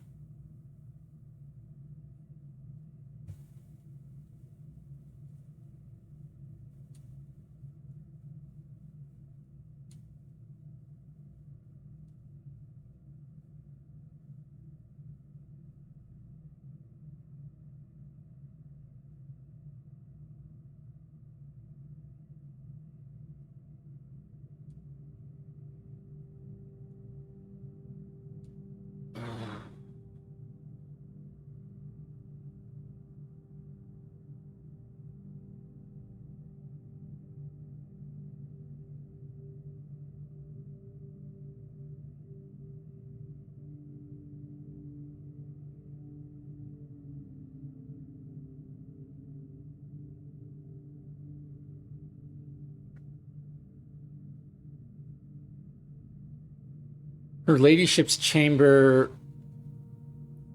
Her ladyship's chamber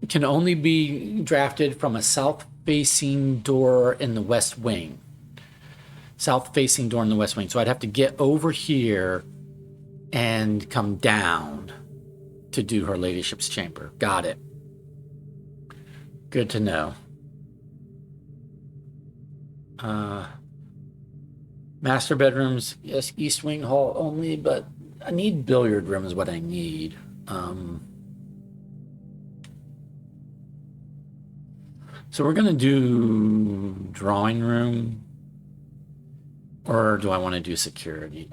can only be drafted from a south-facing door in the west wing. South-facing door in the west wing. So I'd have to get over here and come down to do her ladyship's chamber. Got it. Good to know. Master bedrooms, yes, east wing hall only, but I need billiard room is what I need. So we're gonna do drawing room, or do I want to do security?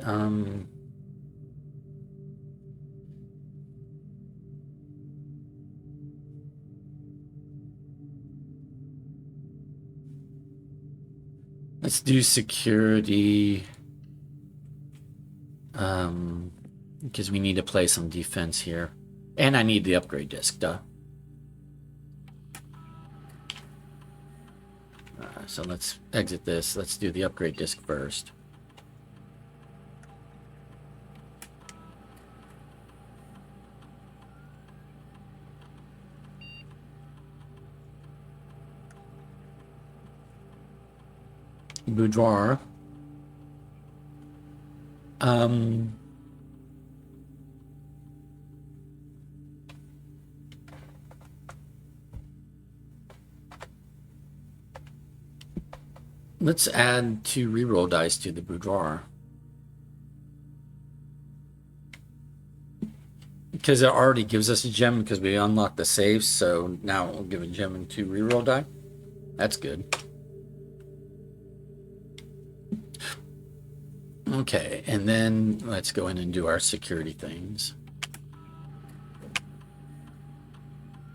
Let's do security. Because we need to play some defense here. And I need the upgrade disc, duh. So let's exit this. Let's do the upgrade disc first. Boudoir. Let's add 2 reroll dice to the boudoir. Because it already gives us a gem because we unlocked the safe, so now we'll give a gem and 2 reroll die. That's good. Okay, and then let's go in and do our security things.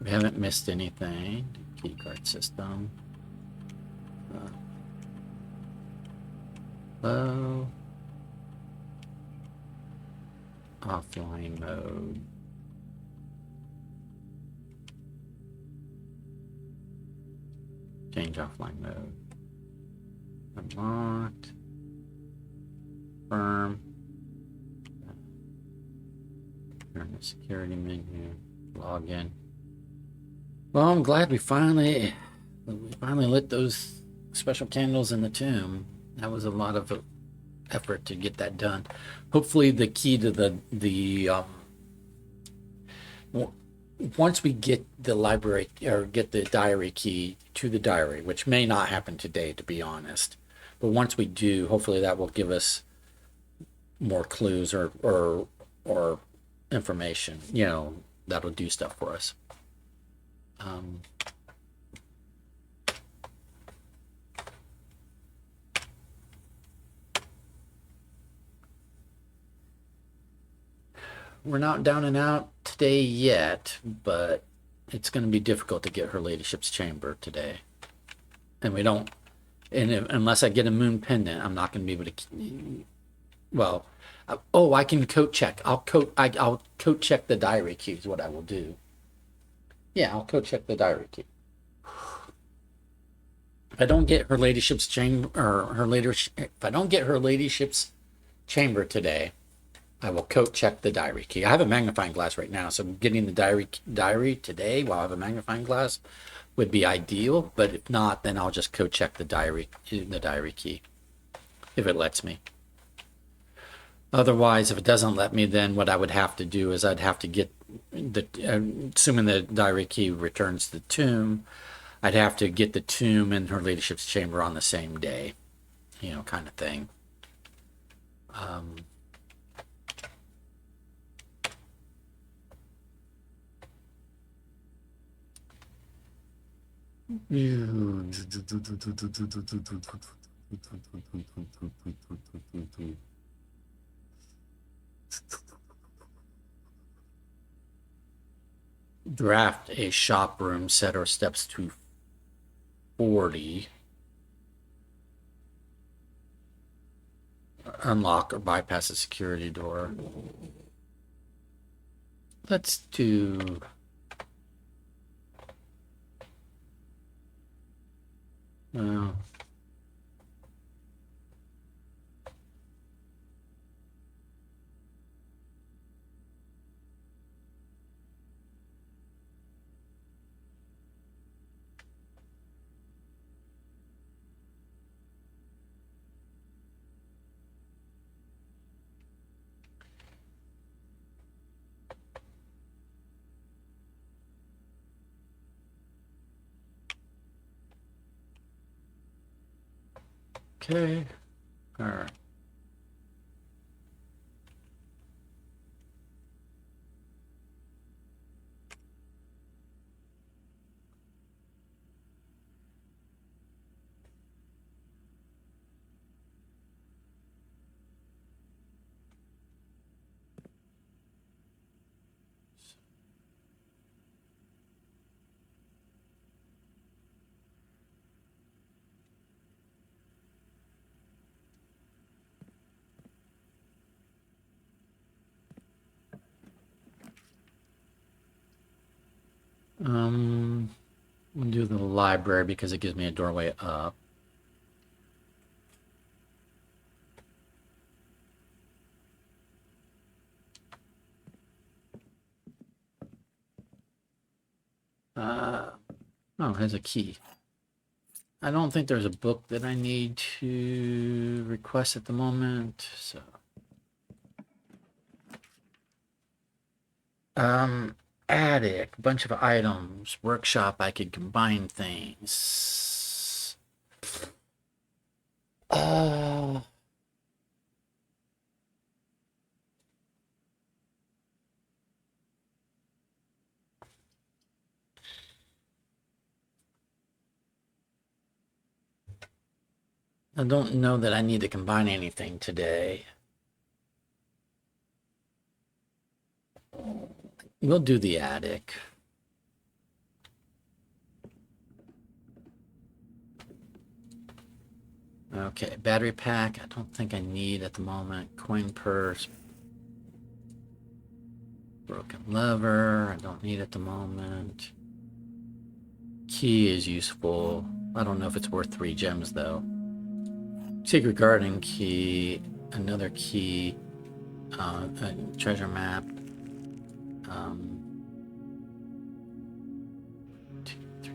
We haven't missed anything. Key card system. Low. Offline mode. Change offline mode. Unlocked. Confirm. Turn the security menu. Log in. Well, I'm glad we finally lit those special candles in the tomb. That was a lot of effort to get that done. Hopefully the key to the once we get the library or get the diary key to the diary, which may not happen today, to be honest, but once we do, hopefully that will give us more clues or information, you know, that'll do stuff for us. We're not down and out today yet, but it's going to be difficult to get her ladyship's chamber today. And we don't, unless I get a moon pendant, I'm not going to be able to, well, oh, I can coat check. I'll coat check the diary key is what I will do. Yeah, I'll coat check the diary key. If I don't get her ladyship's chamber, or if I don't get her ladyship's chamber today, I will coat check the diary key. I have a magnifying glass right now, so getting the diary today while I have a magnifying glass would be ideal. But if not, then I'll just coat check the diary key if it lets me. Otherwise, if it doesn't let me, then what I would have to do is I'd have to get assuming the diary key returns the tomb, I'd have to get the tomb and her ladyship's chamber on the same day, you know, kind of thing. Draft a shop room, set our steps to 40. Unlock or bypass a security door. Let's do... Okay. All right. We'll do the library because it gives me a doorway up. Oh, here's a key. I don't think there's a book that I need to request at the moment, so. Attic, bunch of items, workshop, I could combine things. Uh, I don't know that I need to combine anything today. We'll do the attic. Okay, battery pack, I don't think I need at the moment. Coin purse. Broken lever, I don't need at the moment. Key is useful. I don't know if it's worth 3 gems though. Secret garden key, another key, a treasure map. 2, 3.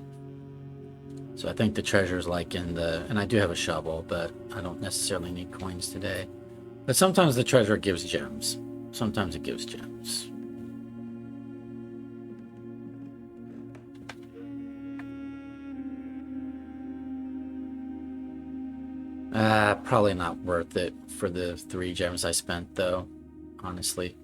So I think the treasure's like in the, and I do have a shovel, but I don't necessarily need coins today. But sometimes the treasure gives gems. Sometimes it gives gems. Probably not worth it for the 3 gems I spent though, honestly.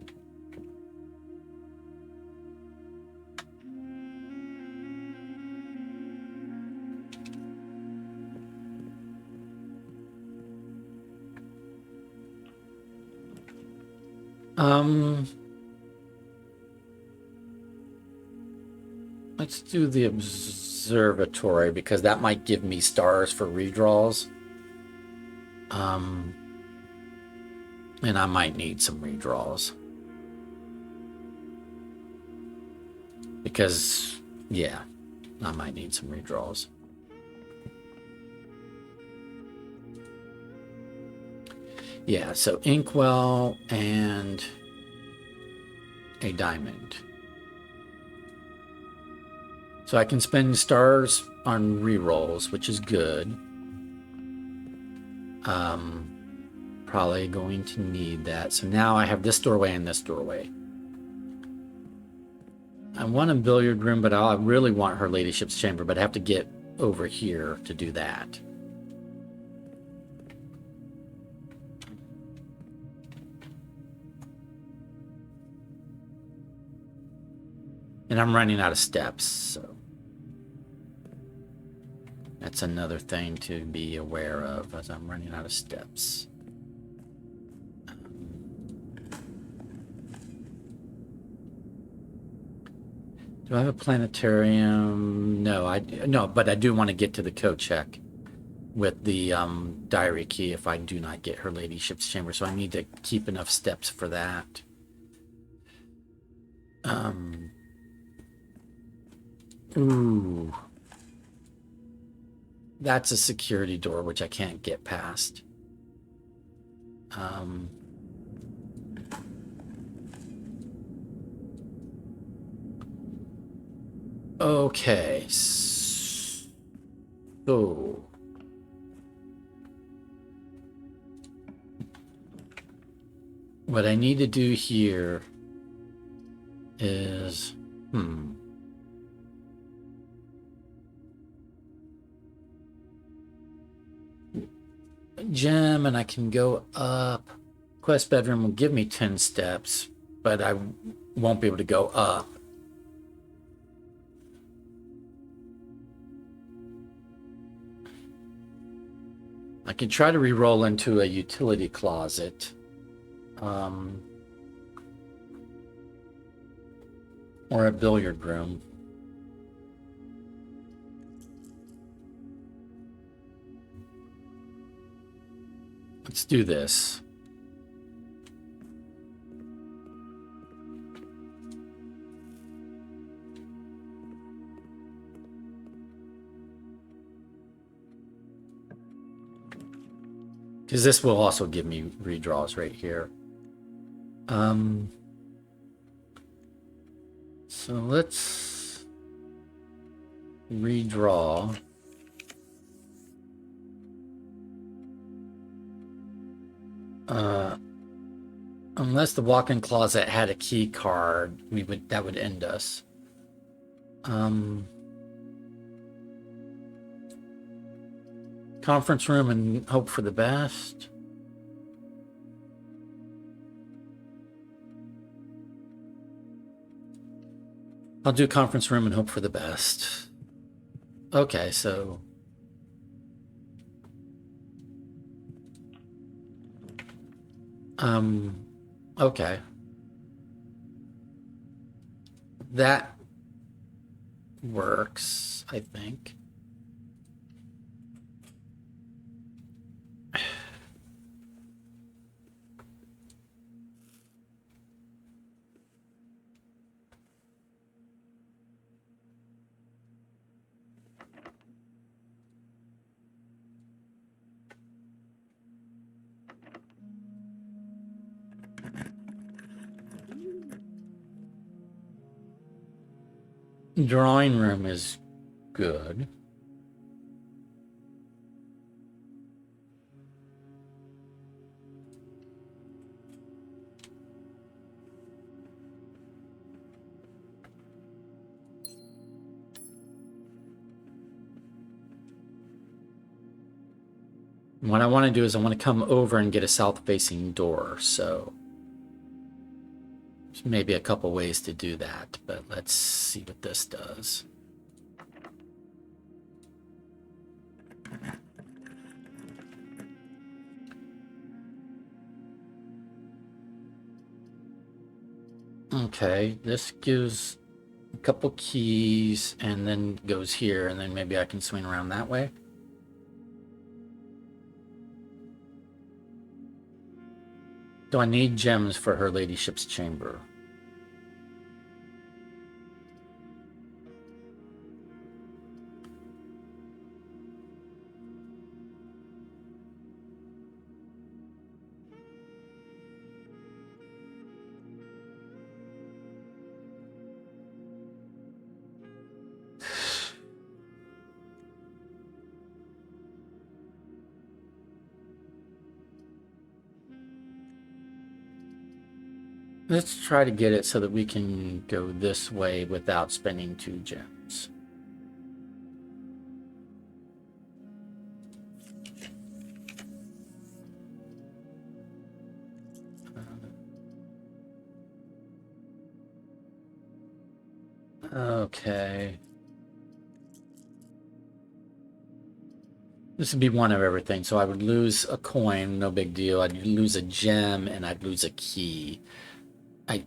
Let's do the observatory because that might give me stars for redraws. And I might need some redraws. Because, yeah, I might need some redraws. Yeah, so inkwell and a diamond. So I can spend stars on rerolls, which is good. Probably going to need that. So now I have this doorway and this doorway. I want a billiard room, but I really want her ladyship's chamber, but I have to get over here to do that. And I'm running out of steps, so that's another thing to be aware of as I'm running out of steps. Do I have a planetarium? No, but I do want to get to the code check with the diary key if I do not get her ladyship's chamber, so I need to keep enough steps for that. Ooh. That's a security door, which I can't get past. Okay. So. What I need to do here is, gem and I can go up. Quest bedroom will give me 10 steps, but I won't be able to go up. I can try to re-roll into a utility closet. Or a billiard room. Let's do this. Because this will also give me redraws right here. So let's redraw. Unless the walk-in closet had a key card, that would end us. Conference room and hope for the best. I'll do conference room and hope for the best. Okay, so okay. That works, I think. Drawing room is good. What I want to do is I want to come over and get a south-facing door, so there's maybe a couple ways to do that, but let's see what this does. Okay, this gives a couple keys and then goes here, and then maybe I can swing around that way. Do I need gems for her ladyship's chamber? Let's try to get it so that we can go this way without spending 2 gems. Okay. This would be one of everything, so I would lose a coin, no big deal. I'd lose a gem, and I'd lose a key.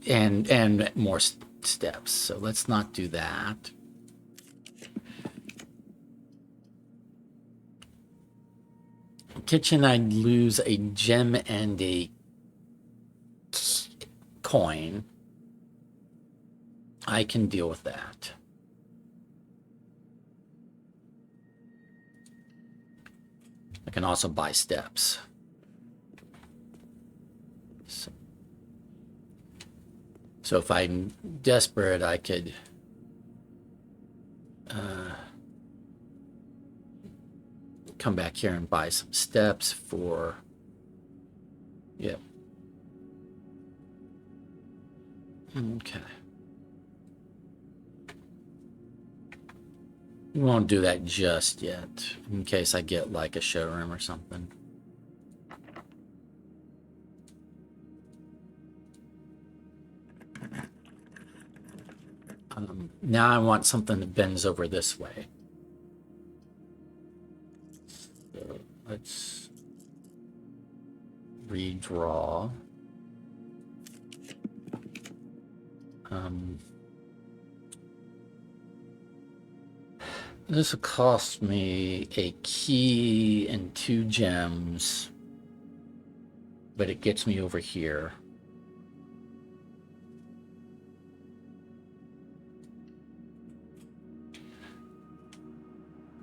And more steps, so let's not do that. Kitchen, I'd lose a gem and a coin. I can deal with that. I can also buy steps. So if I'm desperate, I could come back here and buy some steps for, yeah. Okay. We won't do that just yet, in case I get like a showroom or something. Now I want something that bends over this way. So let's redraw. This will cost me a key and 2 gems, but it gets me over here.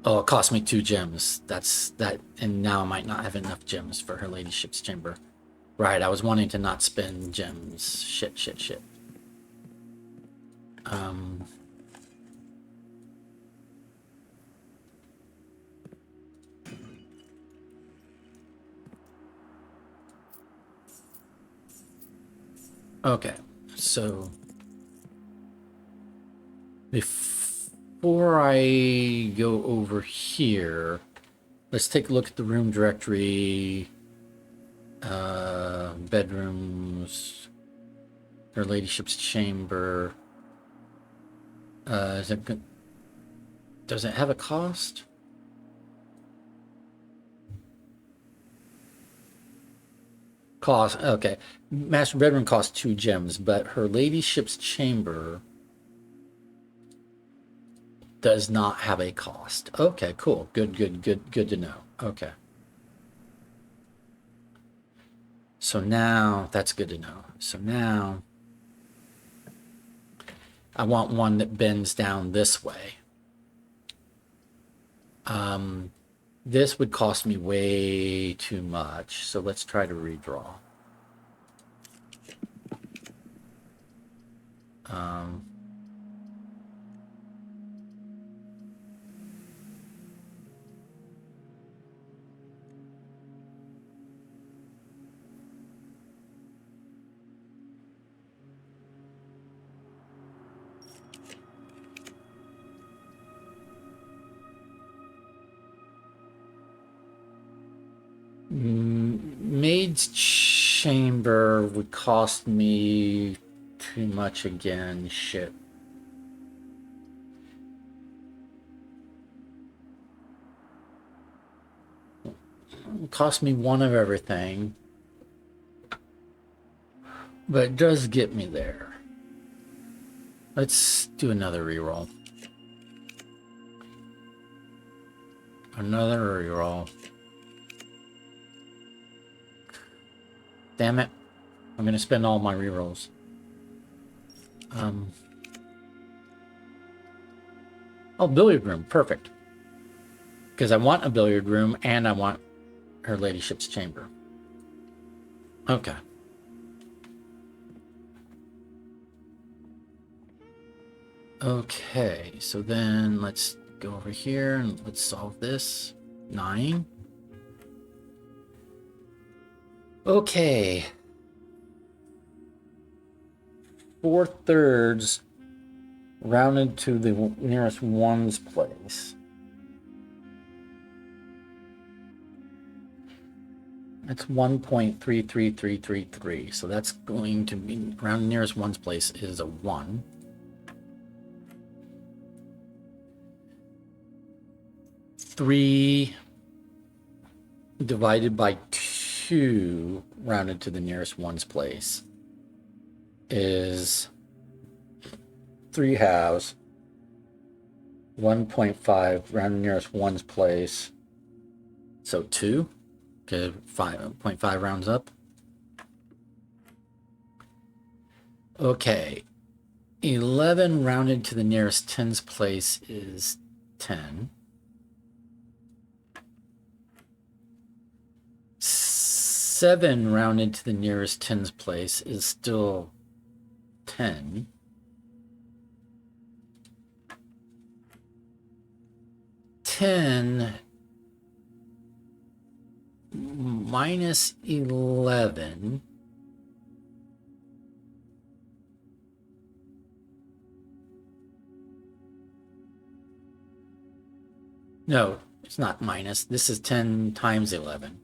Oh, it cost me 2 gems. That's that, and now I might not have enough gems for her ladyship's chamber. Right, I was wanting to not spend gems. Shit. Okay, so before I go over here, let's take a look at the room directory. Bedrooms, her ladyship's chamber. Is it good? Does it have a cost? Cost, okay. Master bedroom costs 2 gems, but her ladyship's chamber does not have a cost. Okay, cool. Good to know. Okay. So now, that's good to know. So now, I want one that bends down this way. This would cost me way too much, so let's try to redraw. Maid's chamber would cost me too much again. Shit. It cost me 1 of everything, but it does get me there. Let's do another reroll. Another reroll. Damn it. I'm going to spend all my rerolls. Oh, billiard room. Perfect. Because I want a billiard room and I want her ladyship's chamber. Okay. Okay, so then let's go over here and let's solve this. 9. Okay. 4/3 rounded to the nearest ones place. That's 1.33333. So that's going to be round nearest ones place is a 1. Three divided by 2 rounded to the nearest ones place is 3 halves. 1.5 rounded nearest ones place. So 2. Okay, 5.5 rounds up. Okay. 11 rounded to the nearest tens place is 10. 7 rounded to the nearest tens place is still 10. 10 minus 11 no, it's not minus. This is 10 times 11,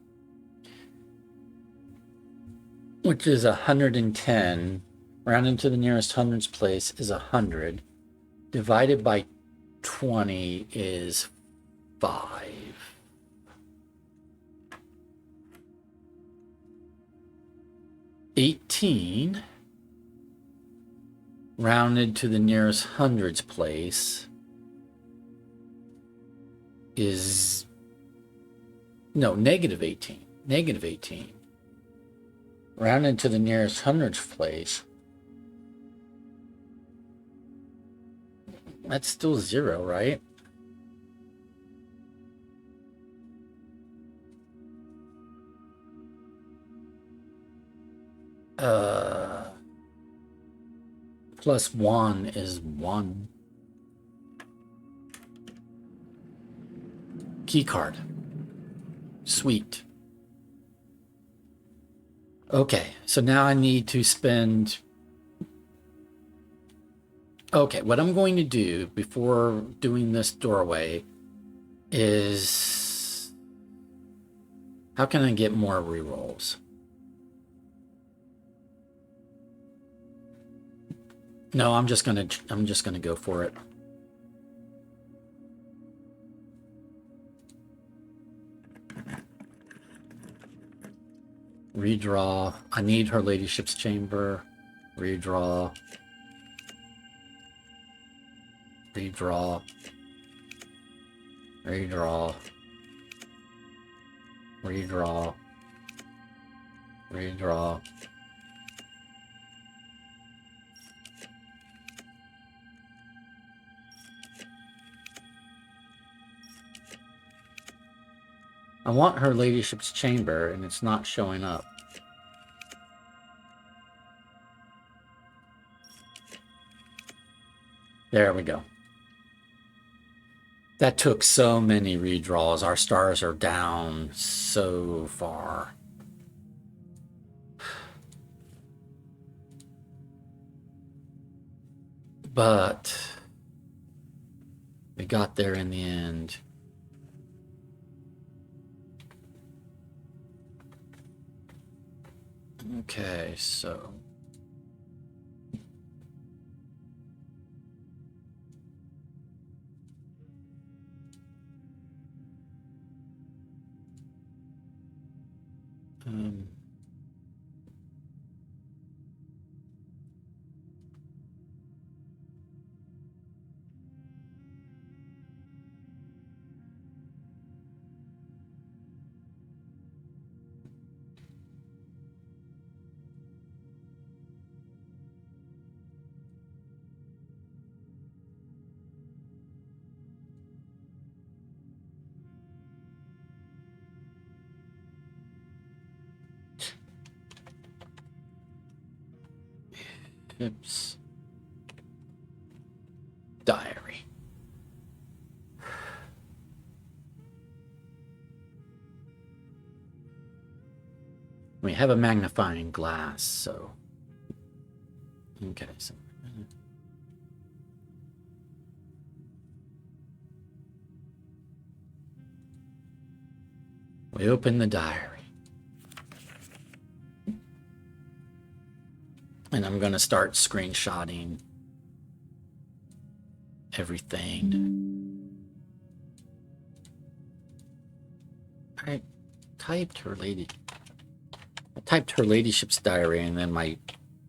which is 110. Rounding to the nearest hundreds place is 100. divided by 20 is 5. $18 rounded to the nearest hundreds place is negative 18. Negative 18 rounded to the nearest hundreds place. That's still 0, right? Plus 1 is 1. Key card. Sweet. Okay, so now I need to spend... Okay, what I'm going to do before doing this doorway is... How can I get more rerolls? No, I'm just gonna go for it. Redraw. I need her ladyship's chamber. Redraw. Redraw. Redraw. Redraw. Redraw. I want her ladyship's chamber, and it's not showing up. There we go. That took so many redraws. Our stars are down so far. But we got there in the end. Okay, so... Tips. Diary. We have a magnifying glass, so... Okay, so... We open the diary. And I'm going to start screenshotting everything. I typed her ladyship's diary, and then my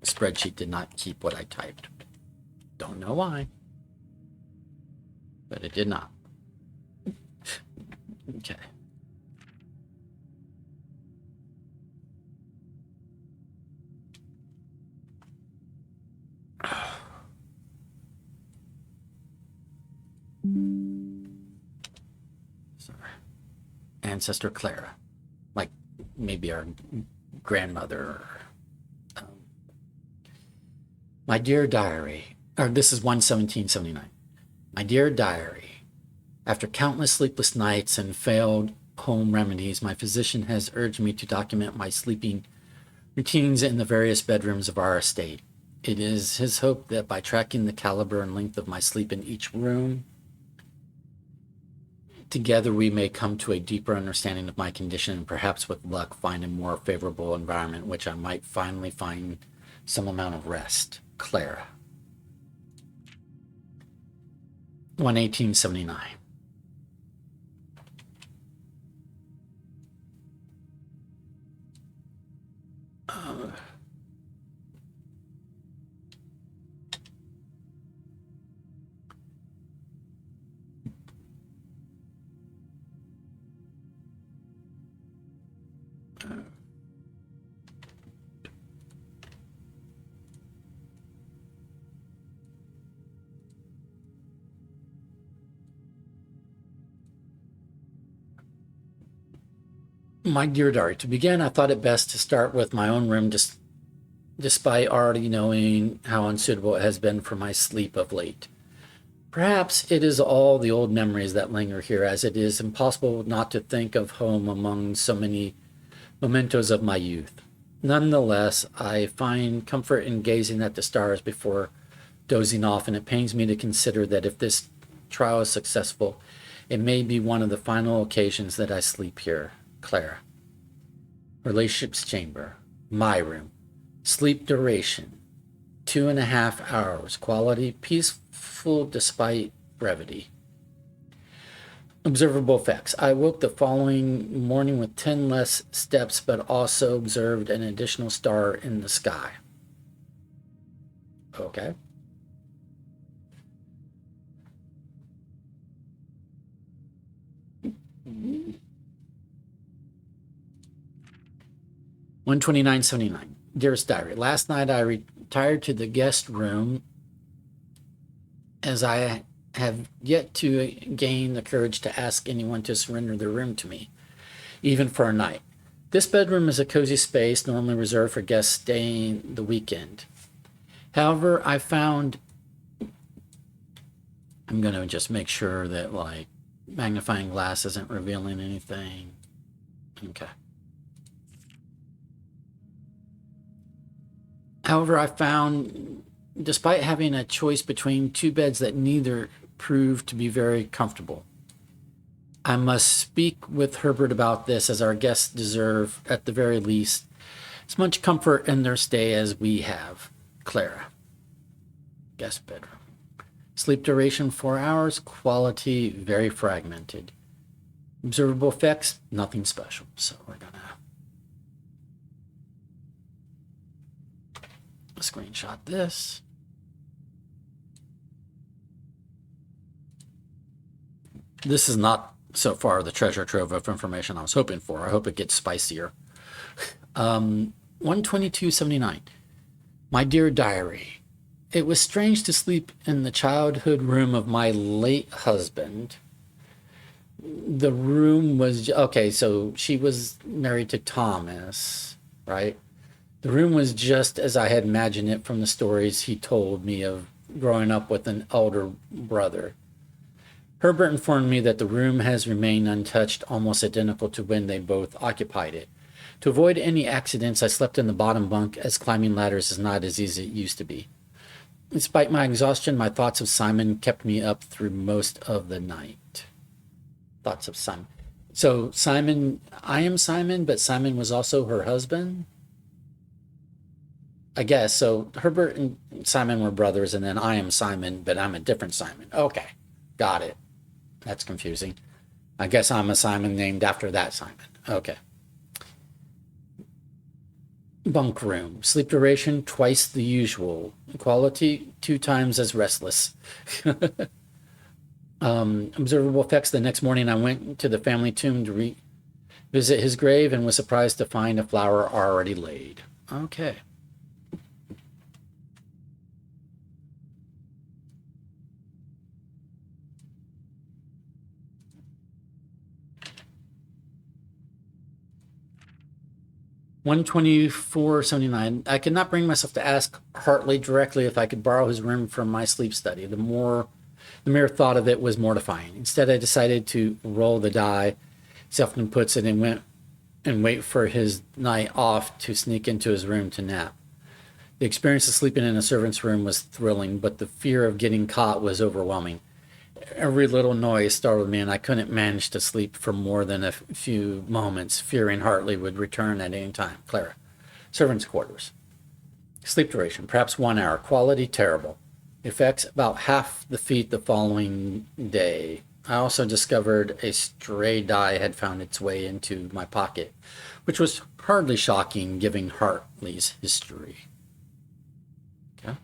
spreadsheet did not keep what I typed. Don't know why, but it did not. Okay. Sorry. Ancestor Clara, like maybe our grandmother. My dear diary, or this is 1/17/79. My dear diary, after countless sleepless nights and failed home remedies, my physician has urged me to document my sleeping routines in the various bedrooms of our estate. It is his hope that by tracking the caliber and length of my sleep in each room, together we may come to a deeper understanding of my condition and perhaps with luck find a more favorable environment in which I might finally find some amount of rest. Clara. 11879. My dear diary, to begin, I thought it best to start with my own room, despite already knowing how unsuitable it has been for my sleep of late. Perhaps it is all the old memories that linger here, as it is impossible not to think of home among so many mementos of my youth. Nonetheless, I find comfort in gazing at the stars before dozing off, and it pains me to consider that if this trial is successful, it may be one of the final occasions that I sleep here. Clara. Relationships chamber. My room. Sleep duration. 2.5 hours. Quality. Peaceful despite brevity. Observable effects. I woke the following morning with 10 less steps, but also observed an additional star in the sky. Okay. Mm-hmm. 129.79. Dearest Diary, last night I retired to the guest room as I have yet to gain the courage to ask anyone to surrender their room to me, even for a night. This bedroom is a cozy space normally reserved for guests staying the weekend. However, I found, I'm going to just make sure that like magnifying glass isn't revealing anything. Okay. However, I found, despite having a choice between two beds, that neither proved to be very comfortable. I must speak with Herbert about this, as our guests deserve, at the very least, as much comfort in their stay as we have. Clara. Guest bedroom. Sleep duration 4 hours. Quality very fragmented. Observable effects, nothing special. So we're gonna screenshot this. This is not so far the treasure trove of information I was hoping for. I hope it gets spicier. 122.79. My dear diary, it was strange to sleep in the childhood room of my late husband. The room was okay, so she was married to Thomas, right? The room was just as I had imagined it from the stories he told me of growing up with an elder brother. Herbert informed me that the room has remained untouched, almost identical to when they both occupied it. To avoid any accidents, I slept in the bottom bunk, as climbing ladders is not as easy as it used to be. Despite my exhaustion, my thoughts of Simon kept me up through most of the night. Thoughts of Simon. So Simon, I am Simon, but Simon was also her husband? I guess. So Herbert and Simon were brothers, and then I am Simon, but I'm a different Simon. Okay, got it. That's confusing. I guess I'm a Simon named after that Simon. Okay. Bunk room. Sleep duration, twice the usual. Quality, 2 times as restless. Observable effects. The next morning I went to the family tomb to visit his grave and was surprised to find a flower already laid. Okay. $124.79. I could not bring myself to ask Hartley directly if I could borrow his room from my sleep study. The mere thought of it was mortifying. Instead, I decided to roll the die, as he often puts it, and wait for his night off to sneak into his room to nap. The experience of sleeping in a servant's room was thrilling, but the fear of getting caught was overwhelming. Every little noise startled me, and I couldn't manage to sleep for more than a few moments, fearing Hartley would return at any time. Clara. Servants' quarters. Sleep duration, perhaps 1 hour. Quality, terrible. Effects about half the feat the following day. I also discovered a stray die had found its way into my pocket, which was hardly shocking given Hartley's history. Okay.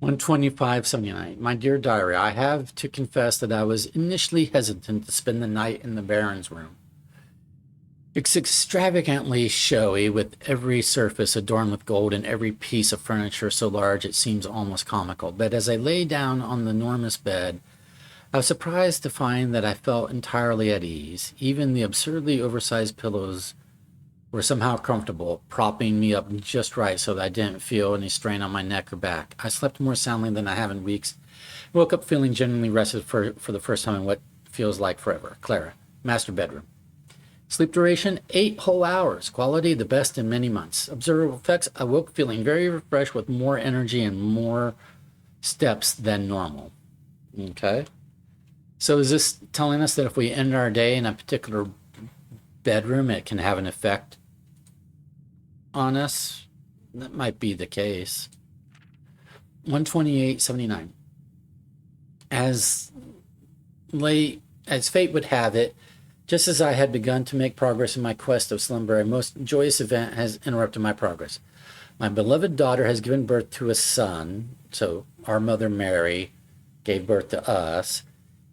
$125.79. My dear diary, I have to confess that I was initially hesitant to spend the night in the Baron's room. It's extravagantly showy, with every surface adorned with gold and every piece of furniture so large it seems almost comical. But as I lay down on the enormous bed, I was surprised to find that I felt entirely at ease. Even the absurdly oversized pillows were somehow comfortable, propping me up just right so that I didn't feel any strain on my neck or back. I slept more soundly than I have in weeks. I woke up feeling genuinely rested for the first time in what feels like forever. Clara, master bedroom. Sleep duration, 8 whole hours. Quality, the best in many months. Observable effects, I woke feeling very refreshed with more energy and more steps than normal. Okay. So is this telling us that if we end our day in a particular bedroom, it can have an effect on us? That might be the case. 128.79. As fate would have it, just as I had begun to make progress in my quest of slumber, a most joyous event has interrupted my progress. My beloved daughter has given birth to a son, so our mother Mary gave birth to us,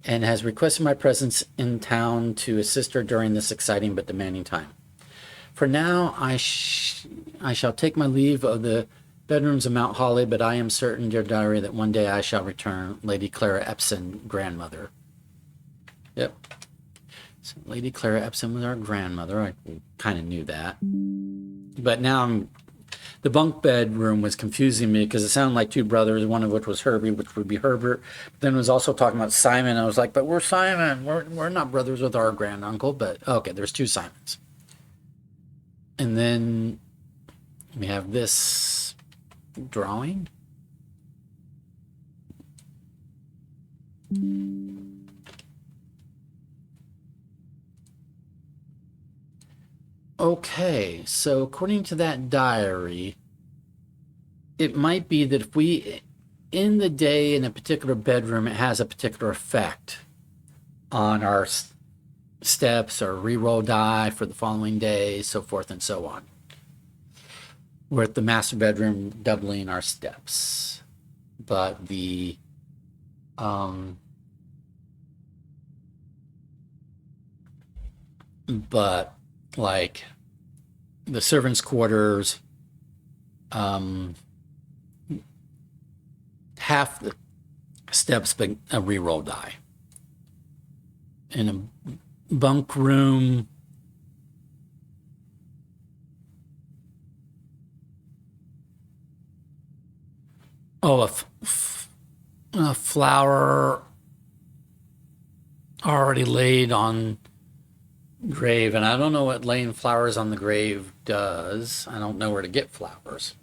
and has requested my presence in town to assist her during this exciting but demanding time. For now, I shall take my leave of the bedrooms of Mount Holly, but I am certain, dear diary, that one day I shall return, Lady Clara Epsom, grandmother. Yep. So Lady Clara Epsom was our grandmother. I kind of knew that. But now the bunk bedroom was confusing me because it sounded like two brothers, one of which was Herbie, which would be Herbert. But then it was also talking about Simon. I was like, but we're Simon. We're not brothers with our granduncle. But okay, there's two Simons. And then we have this drawing. Okay, so according to that diary, it might be that if we end the day in a particular bedroom, it has a particular effect on our steps or reroll die for the following day, so forth and so on. We're at the master bedroom, doubling our steps. But the like the servants' quarters, half the steps but a reroll die. In a bunk room, a flower already laid on grave, and I don't know what laying flowers on the grave does. I don't know where to get flowers,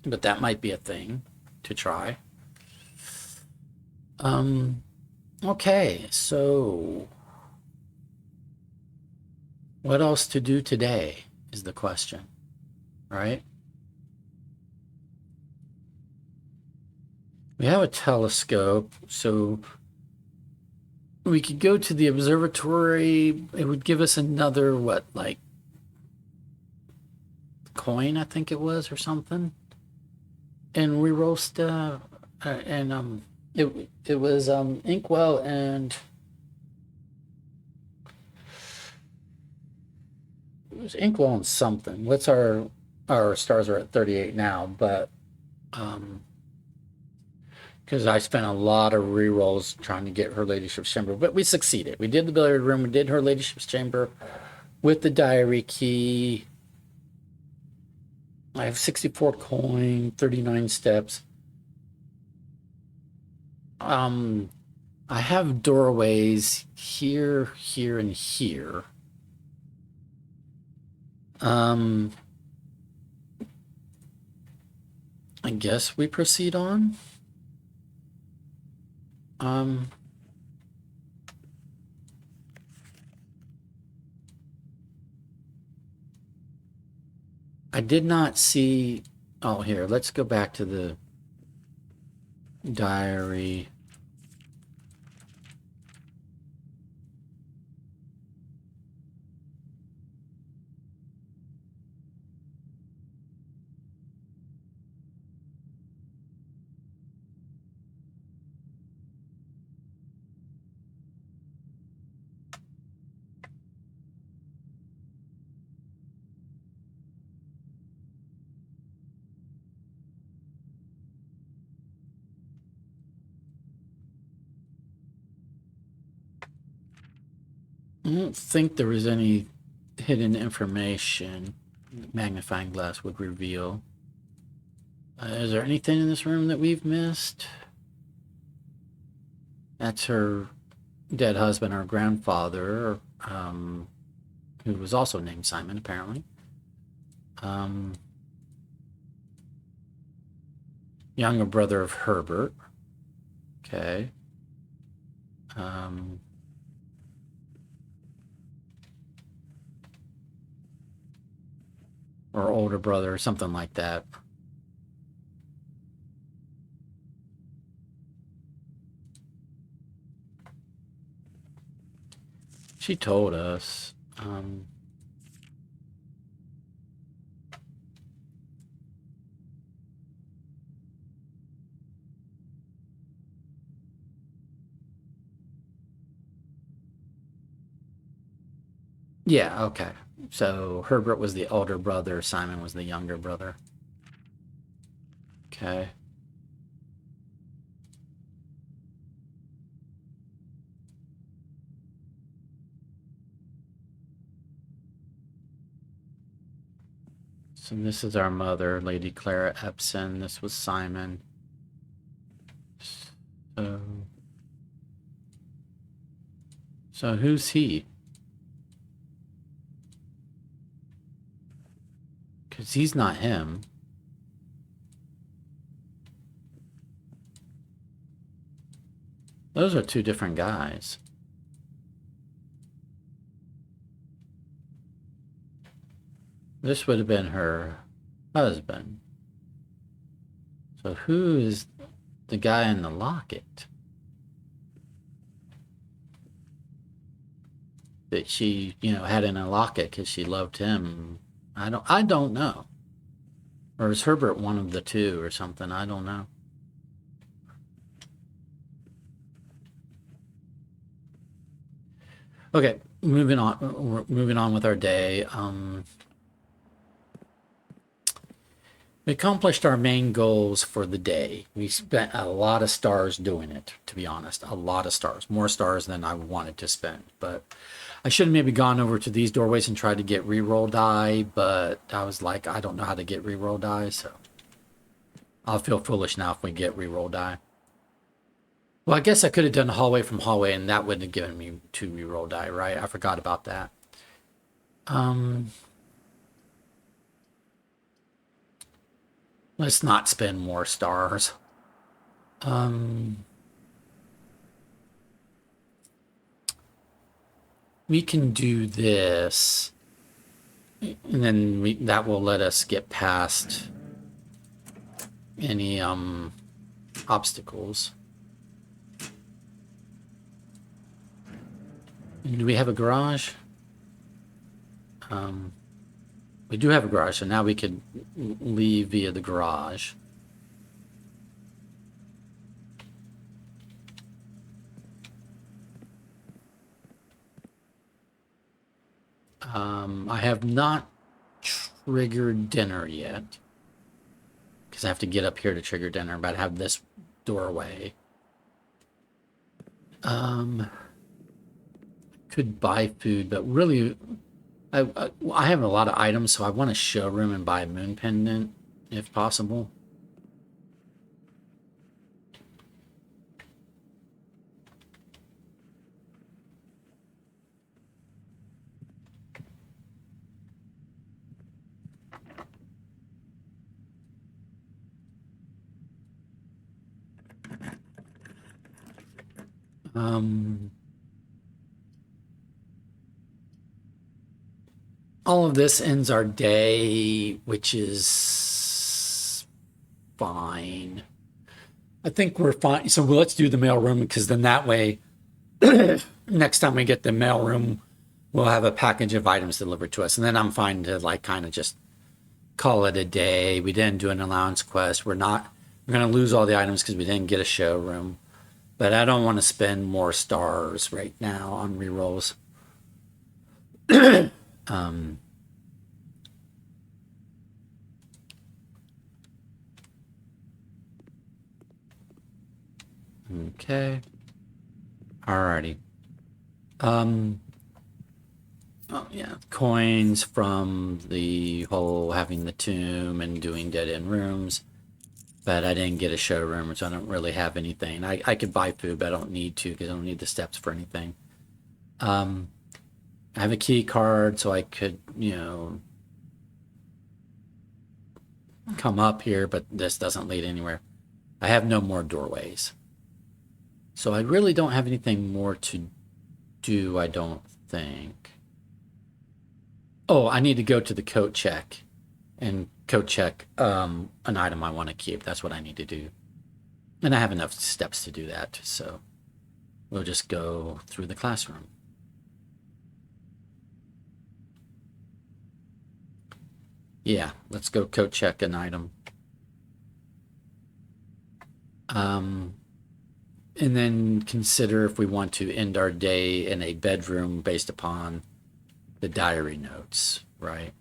but that might be a thing to try. Okay, so what else to do today is the question, right? We have a telescope, so we could go to the observatory. It would give us another, what, like coin, I think it was, or something. And we roast, it was Inkwell and it was Inkwell and something. What's our stars are at 38 now, but because I spent a lot of re-rolls trying to get Her Ladyship's chamber, but we succeeded. We did the billiard room, we did Her Ladyship's chamber with the diary key. I have 64 coin, 39 steps. I have doorways here, here, and here. I guess we proceed on. I did not see. Oh, here, let's go back to the diary. I don't think there was any hidden information the magnifying glass would reveal. Is there anything in this room that we've missed? That's her dead husband, her grandfather, who was also named Simon, apparently. Younger brother of Herbert. Okay. Or older brother, or something like that. She told us. Yeah, okay. So Herbert was the older brother, Simon was the younger brother. Okay. So this is our mother, Lady Clara Epson. This was Simon. So who's he? Because he's not him. Those are two different guys. This would have been her husband. So who is the guy in the locket? That she, had in a locket because she loved him. I don't know. Or is Herbert one of the two or something? I don't know. Okay, moving on. We're moving on with our day. We accomplished our main goals for the day. We spent a lot of stars doing it, to be honest. A lot of stars. More stars than I wanted to spend. But I should have maybe gone over to these doorways and tried to get reroll die, but I was like, I don't know how to get reroll die, so I'll feel foolish now if we get reroll die. Well, I guess I could have done hallway from hallway, and that wouldn't have given me 2 reroll die, right? I forgot about that. Let's not spend more stars. We can do this, and then that will let us get past any obstacles. Do we have a garage? We do have a garage, so now we could leave via the garage. I have not triggered dinner yet because I have to get up here to trigger dinner, but I have this doorway. Could buy food, but really, I have a lot of items, so I want a showroom and buy a moon pendant if possible. All of this ends our day, which is fine. I think we're fine. So let's do the mailroom, because then that way, next time we get the mailroom, we'll have a package of items delivered to us. And then I'm fine to like kind of just call it a day. We didn't do an allowance quest. We're going to lose all the items because we didn't get a showroom. But I don't want to spend more stars right now on rerolls. Okay. Alrighty. Oh yeah, coins from the whole having the tomb and doing dead end rooms. But I didn't get a showroom, so I don't really have anything. I could buy food, but I don't need to because I don't need the steps for anything. I have a key card, so I could, come up here, but this doesn't lead anywhere. I have no more doorways. So I really don't have anything more to do, I don't think. Oh, I need to go to the coat check and coat check an item I want to keep. That's what I need to do. And I have enough steps to do that, so we'll just go through the classroom. Yeah, let's go coat check an item. And then consider if we want to end our day in a bedroom based upon the diary notes, right?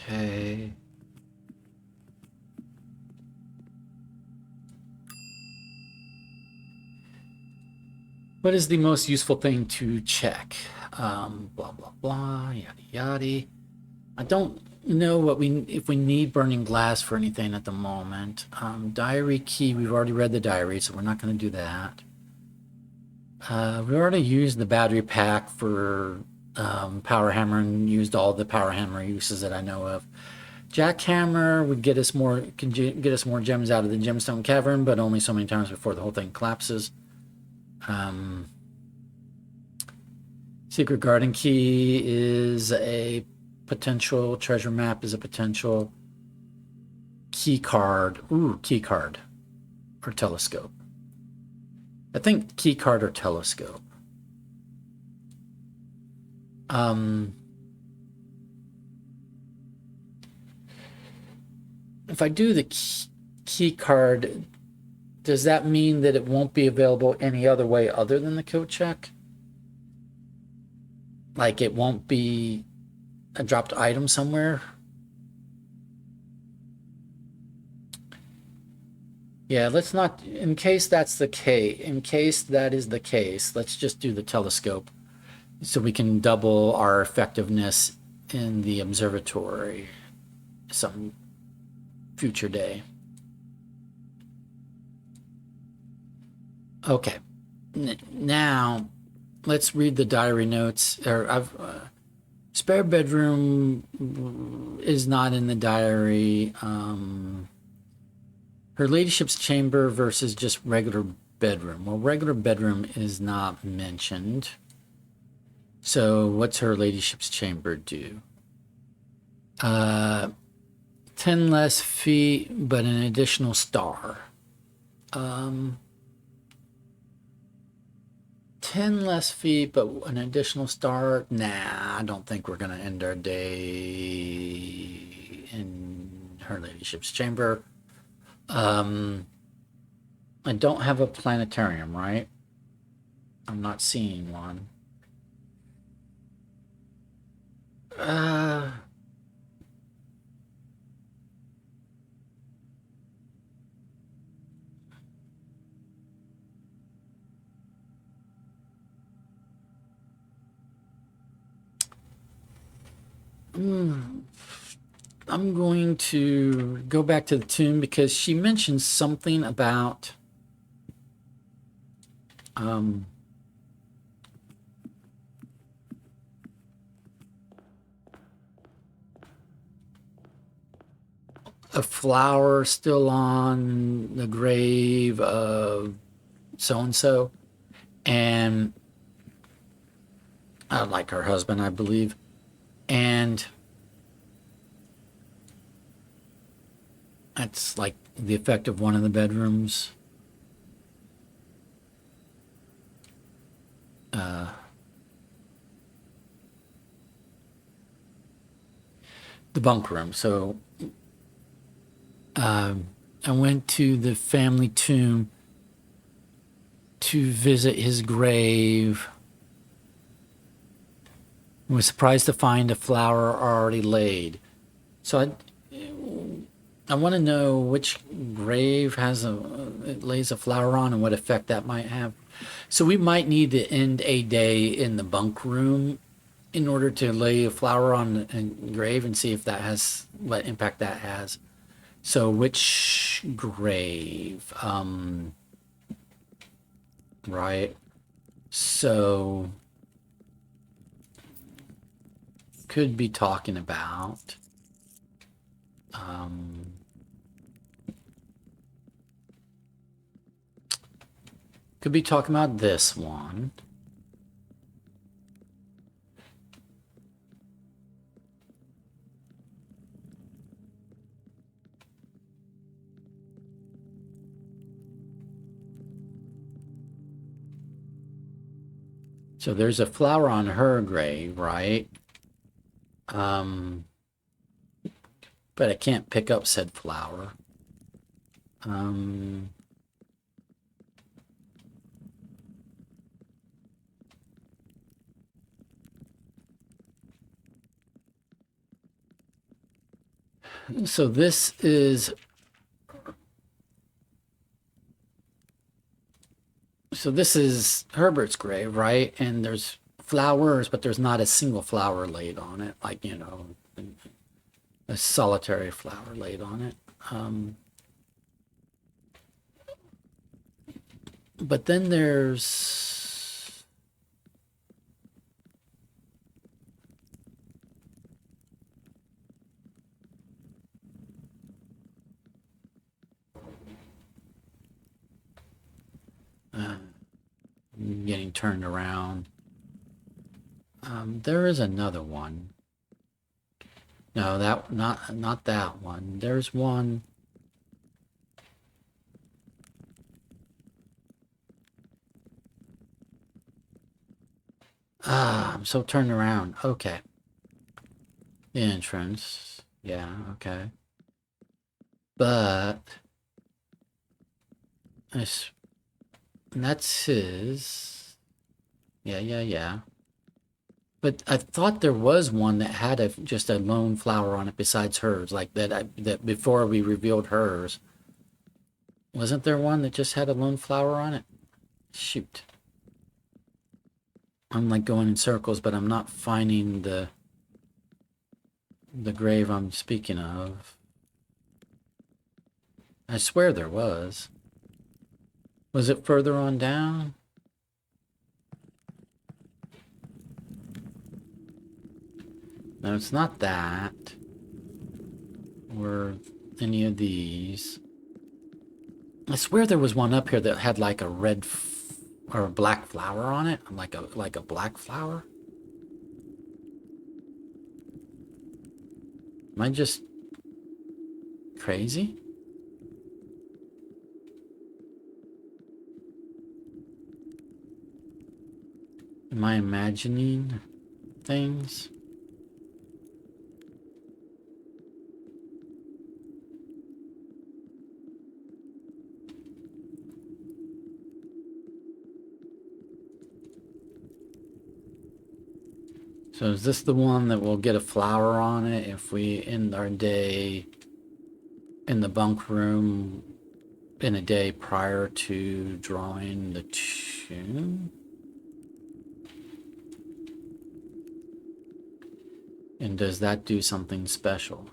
Okay. What is the most useful thing to check? Blah, blah, blah, yada, yada. I don't know if we need burning glass for anything at the moment. Diary key, we've already read the diary, so we're not going to do that. We already used the battery pack for power hammer and used all the power hammer uses that I know of. Jackhammer would get us more gems out of the gemstone cavern, but only so many times before the whole thing collapses. Secret garden key is a potential. Treasure map is a potential. Key card. Ooh, key card. Or telescope. I think key card or telescope. If I do the key card, does that mean that it won't be available any other way other than the code check? Like it won't be a dropped item somewhere? Yeah, let's not, in case that's the case, in case that is the case, let's just do the telescope so we can double our effectiveness in the observatory some future day. Okay, now let's read the diary notes. Spare bedroom is not in the diary. Her ladyship's chamber versus just regular bedroom. Well, regular bedroom is not mentioned. So what's her ladyship's chamber do? 10 less feet, but an additional star. 10 less feet, but an additional star. Nah, I don't think we're going to end our day in her ladyship's chamber. I don't have a planetarium, right? I'm not seeing one. Uh, I'm going to go back to the tomb because she mentioned something about a flower still on the grave of so and so, and like her husband, I believe, and that's like the effect of one of the bedrooms. The bunk room. So I went to the family tomb to visit his grave. I was surprised to find a flower already laid. So I want to know which grave has it lays a flower on and what effect that might have. So we might need to end a day in the bunk room in order to lay a flower on a grave and see if that has what impact that has. So which grave? Right. So could be talking about this one. So there's a flower on her grave, right? But I can't pick up said flower. So this is Herbert's grave, right? And there's flowers, but there's not a single flower laid on it, like, you know, a solitary flower laid on it. But then there's getting turned around. There is another one. No, that not that one. There's one. I'm so turned around. Okay. The entrance. Yeah, okay. But that's his. Yeah. But I thought there was one that had just a lone flower on it besides hers, like that before we revealed hers. Wasn't there one that just had a lone flower on it? Shoot. I'm like going in circles, but I'm not finding the grave I'm speaking of. I swear there was. Was it further on down? No, it's not that. Or any of these. I swear there was one up here that had like a red or a black flower on it. Like a black flower. Am I just crazy? Am I imagining things? So is this the one that will get a flower on it if we end our day in the bunk room in a day prior to drawing the tune? And does that do something special?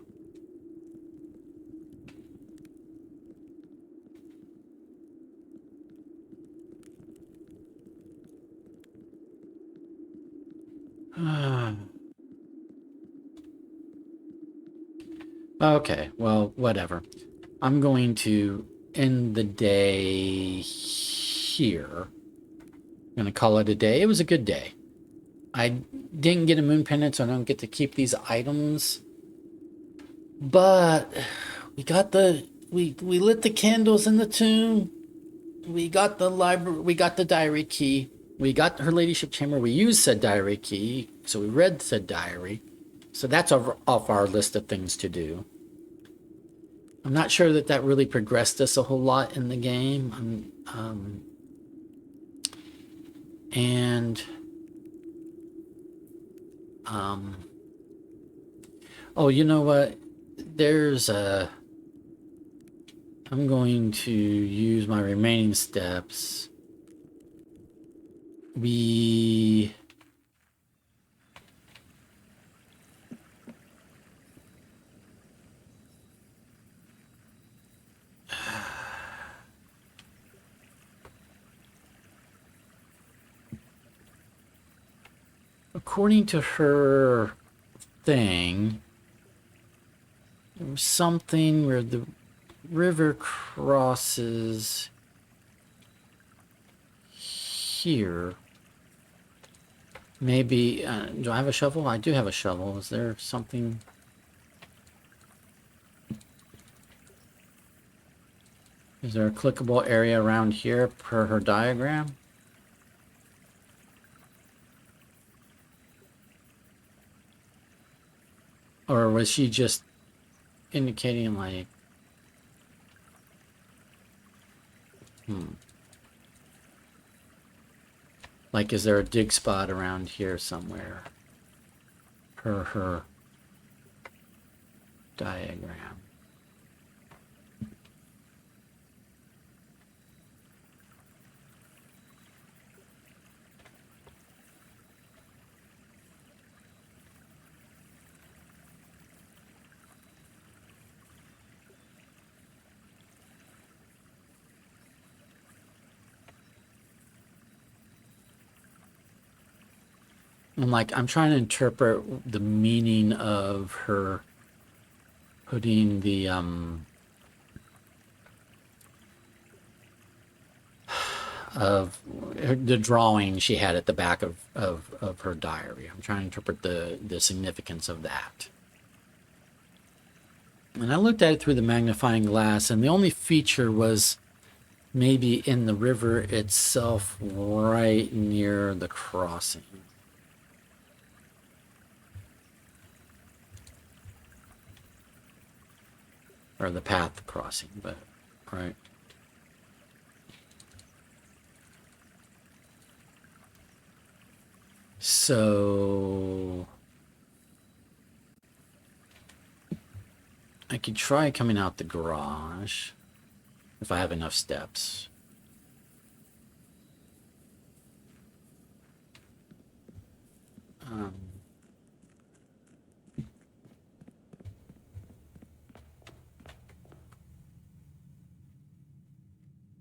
Okay, well, whatever. I'm going to end the day here. I'm going to call it a day. It was a good day. I didn't get a moon pendant, so I don't get to keep these items. But we got we lit the candles in the tomb. We got the library. We got the diary key. We got her ladyship chamber. We used said diary key, so we read said diary. So that's off our list of things to do. I'm not sure that really progressed us a whole lot in the game. Oh, you know what? I'm going to use my remaining steps. According to her thing, there was something where the river crosses here. Maybe, do I have a shovel? I do have a shovel. Is there something? Is there a clickable area around here per her diagram? Or was she just indicating like... Like, is there a dig spot around here somewhere? Per her diagram. I'm trying to interpret the meaning of her putting the of the drawing she had at the back of her diary. I'm trying to interpret the significance of that. And I looked at it through the magnifying glass, and the only feature was maybe in the river itself, right near the crossing. Or the path crossing, but, right. So I could try coming out the garage if I have enough steps.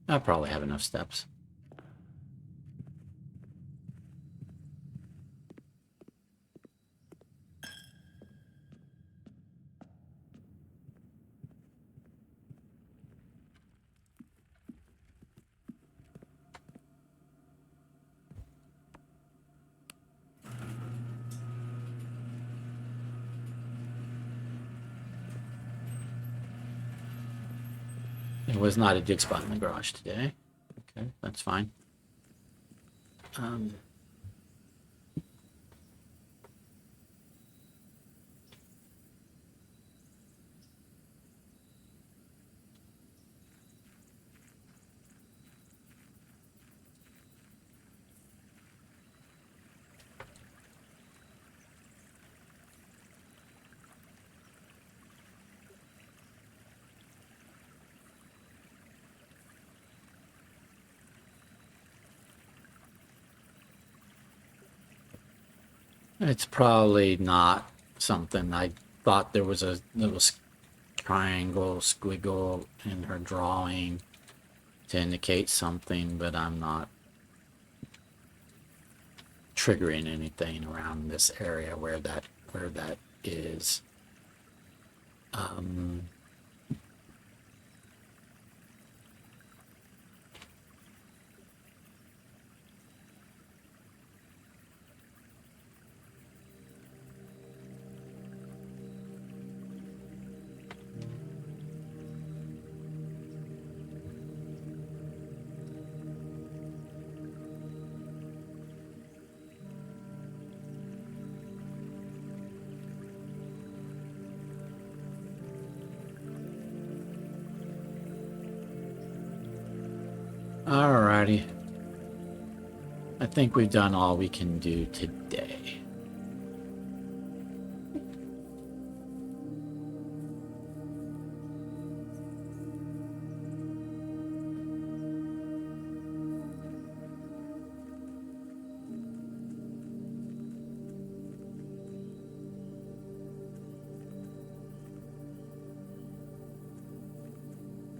I'll probably have enough steps. It was not a dig spot in the garage today. Okay, that's fine. It's probably not something. I thought there was a little triangle, squiggle in her drawing to indicate something, but I'm not triggering anything around this area where that is. Alrighty. I think we've done all we can do today.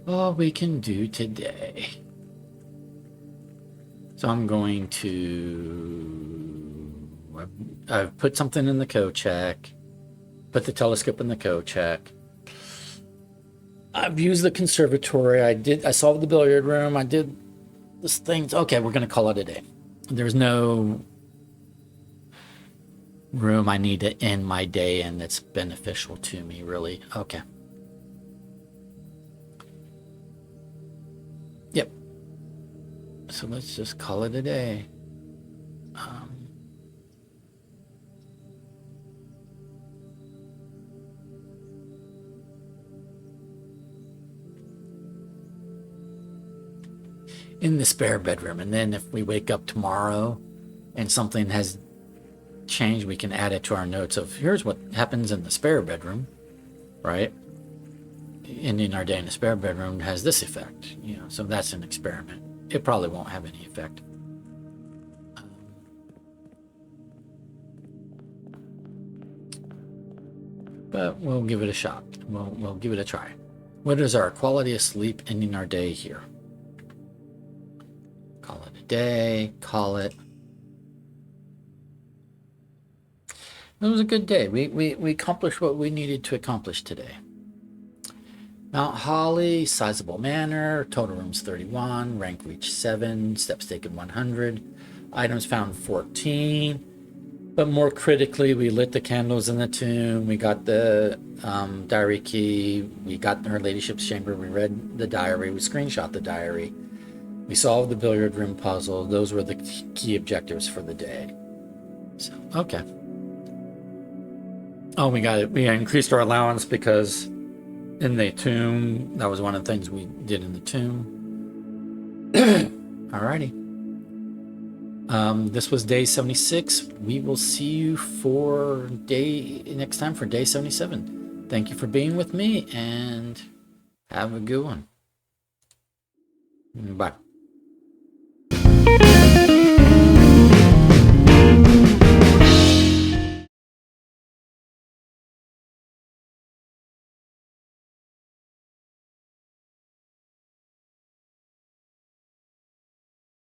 All we can do today. So I'm going to... I've put something in the co-check. Put the telescope in the co-check. I've used the conservatory. I solved the billiard room. I did this thing. Okay, we're going to call it a day. There's no room I need to end my day in that's beneficial to me, really. Okay. Yep. So let's just call it a day. In the spare bedroom, and then if we wake up tomorrow and something has changed, we can add it to our notes of here's what happens in the spare bedroom, right? Ending our day in the spare bedroom has this effect, so that's an experiment. It probably won't have any effect. But we'll give it a shot. We'll give it a try. What is our quality of sleep ending our day here? Call it a day. Call it. It was a good day. We accomplished what we needed to accomplish today. Mount Holly, sizable manor, total rooms 31, rank reached 7, steps taken 100, items found 14. But more critically, we lit the candles in the tomb. We got the diary key. We got Her Ladyship's chamber. We read the diary. We screenshot the diary. We solved the billiard room puzzle. Those were the key objectives for the day. So, okay. Oh, we got it. We increased our allowance because in the tomb, that was one of the things we did in the tomb. Alrighty. This was day 76. We will see you next time for day 77. Thank you for being with me and have a good one. Bye.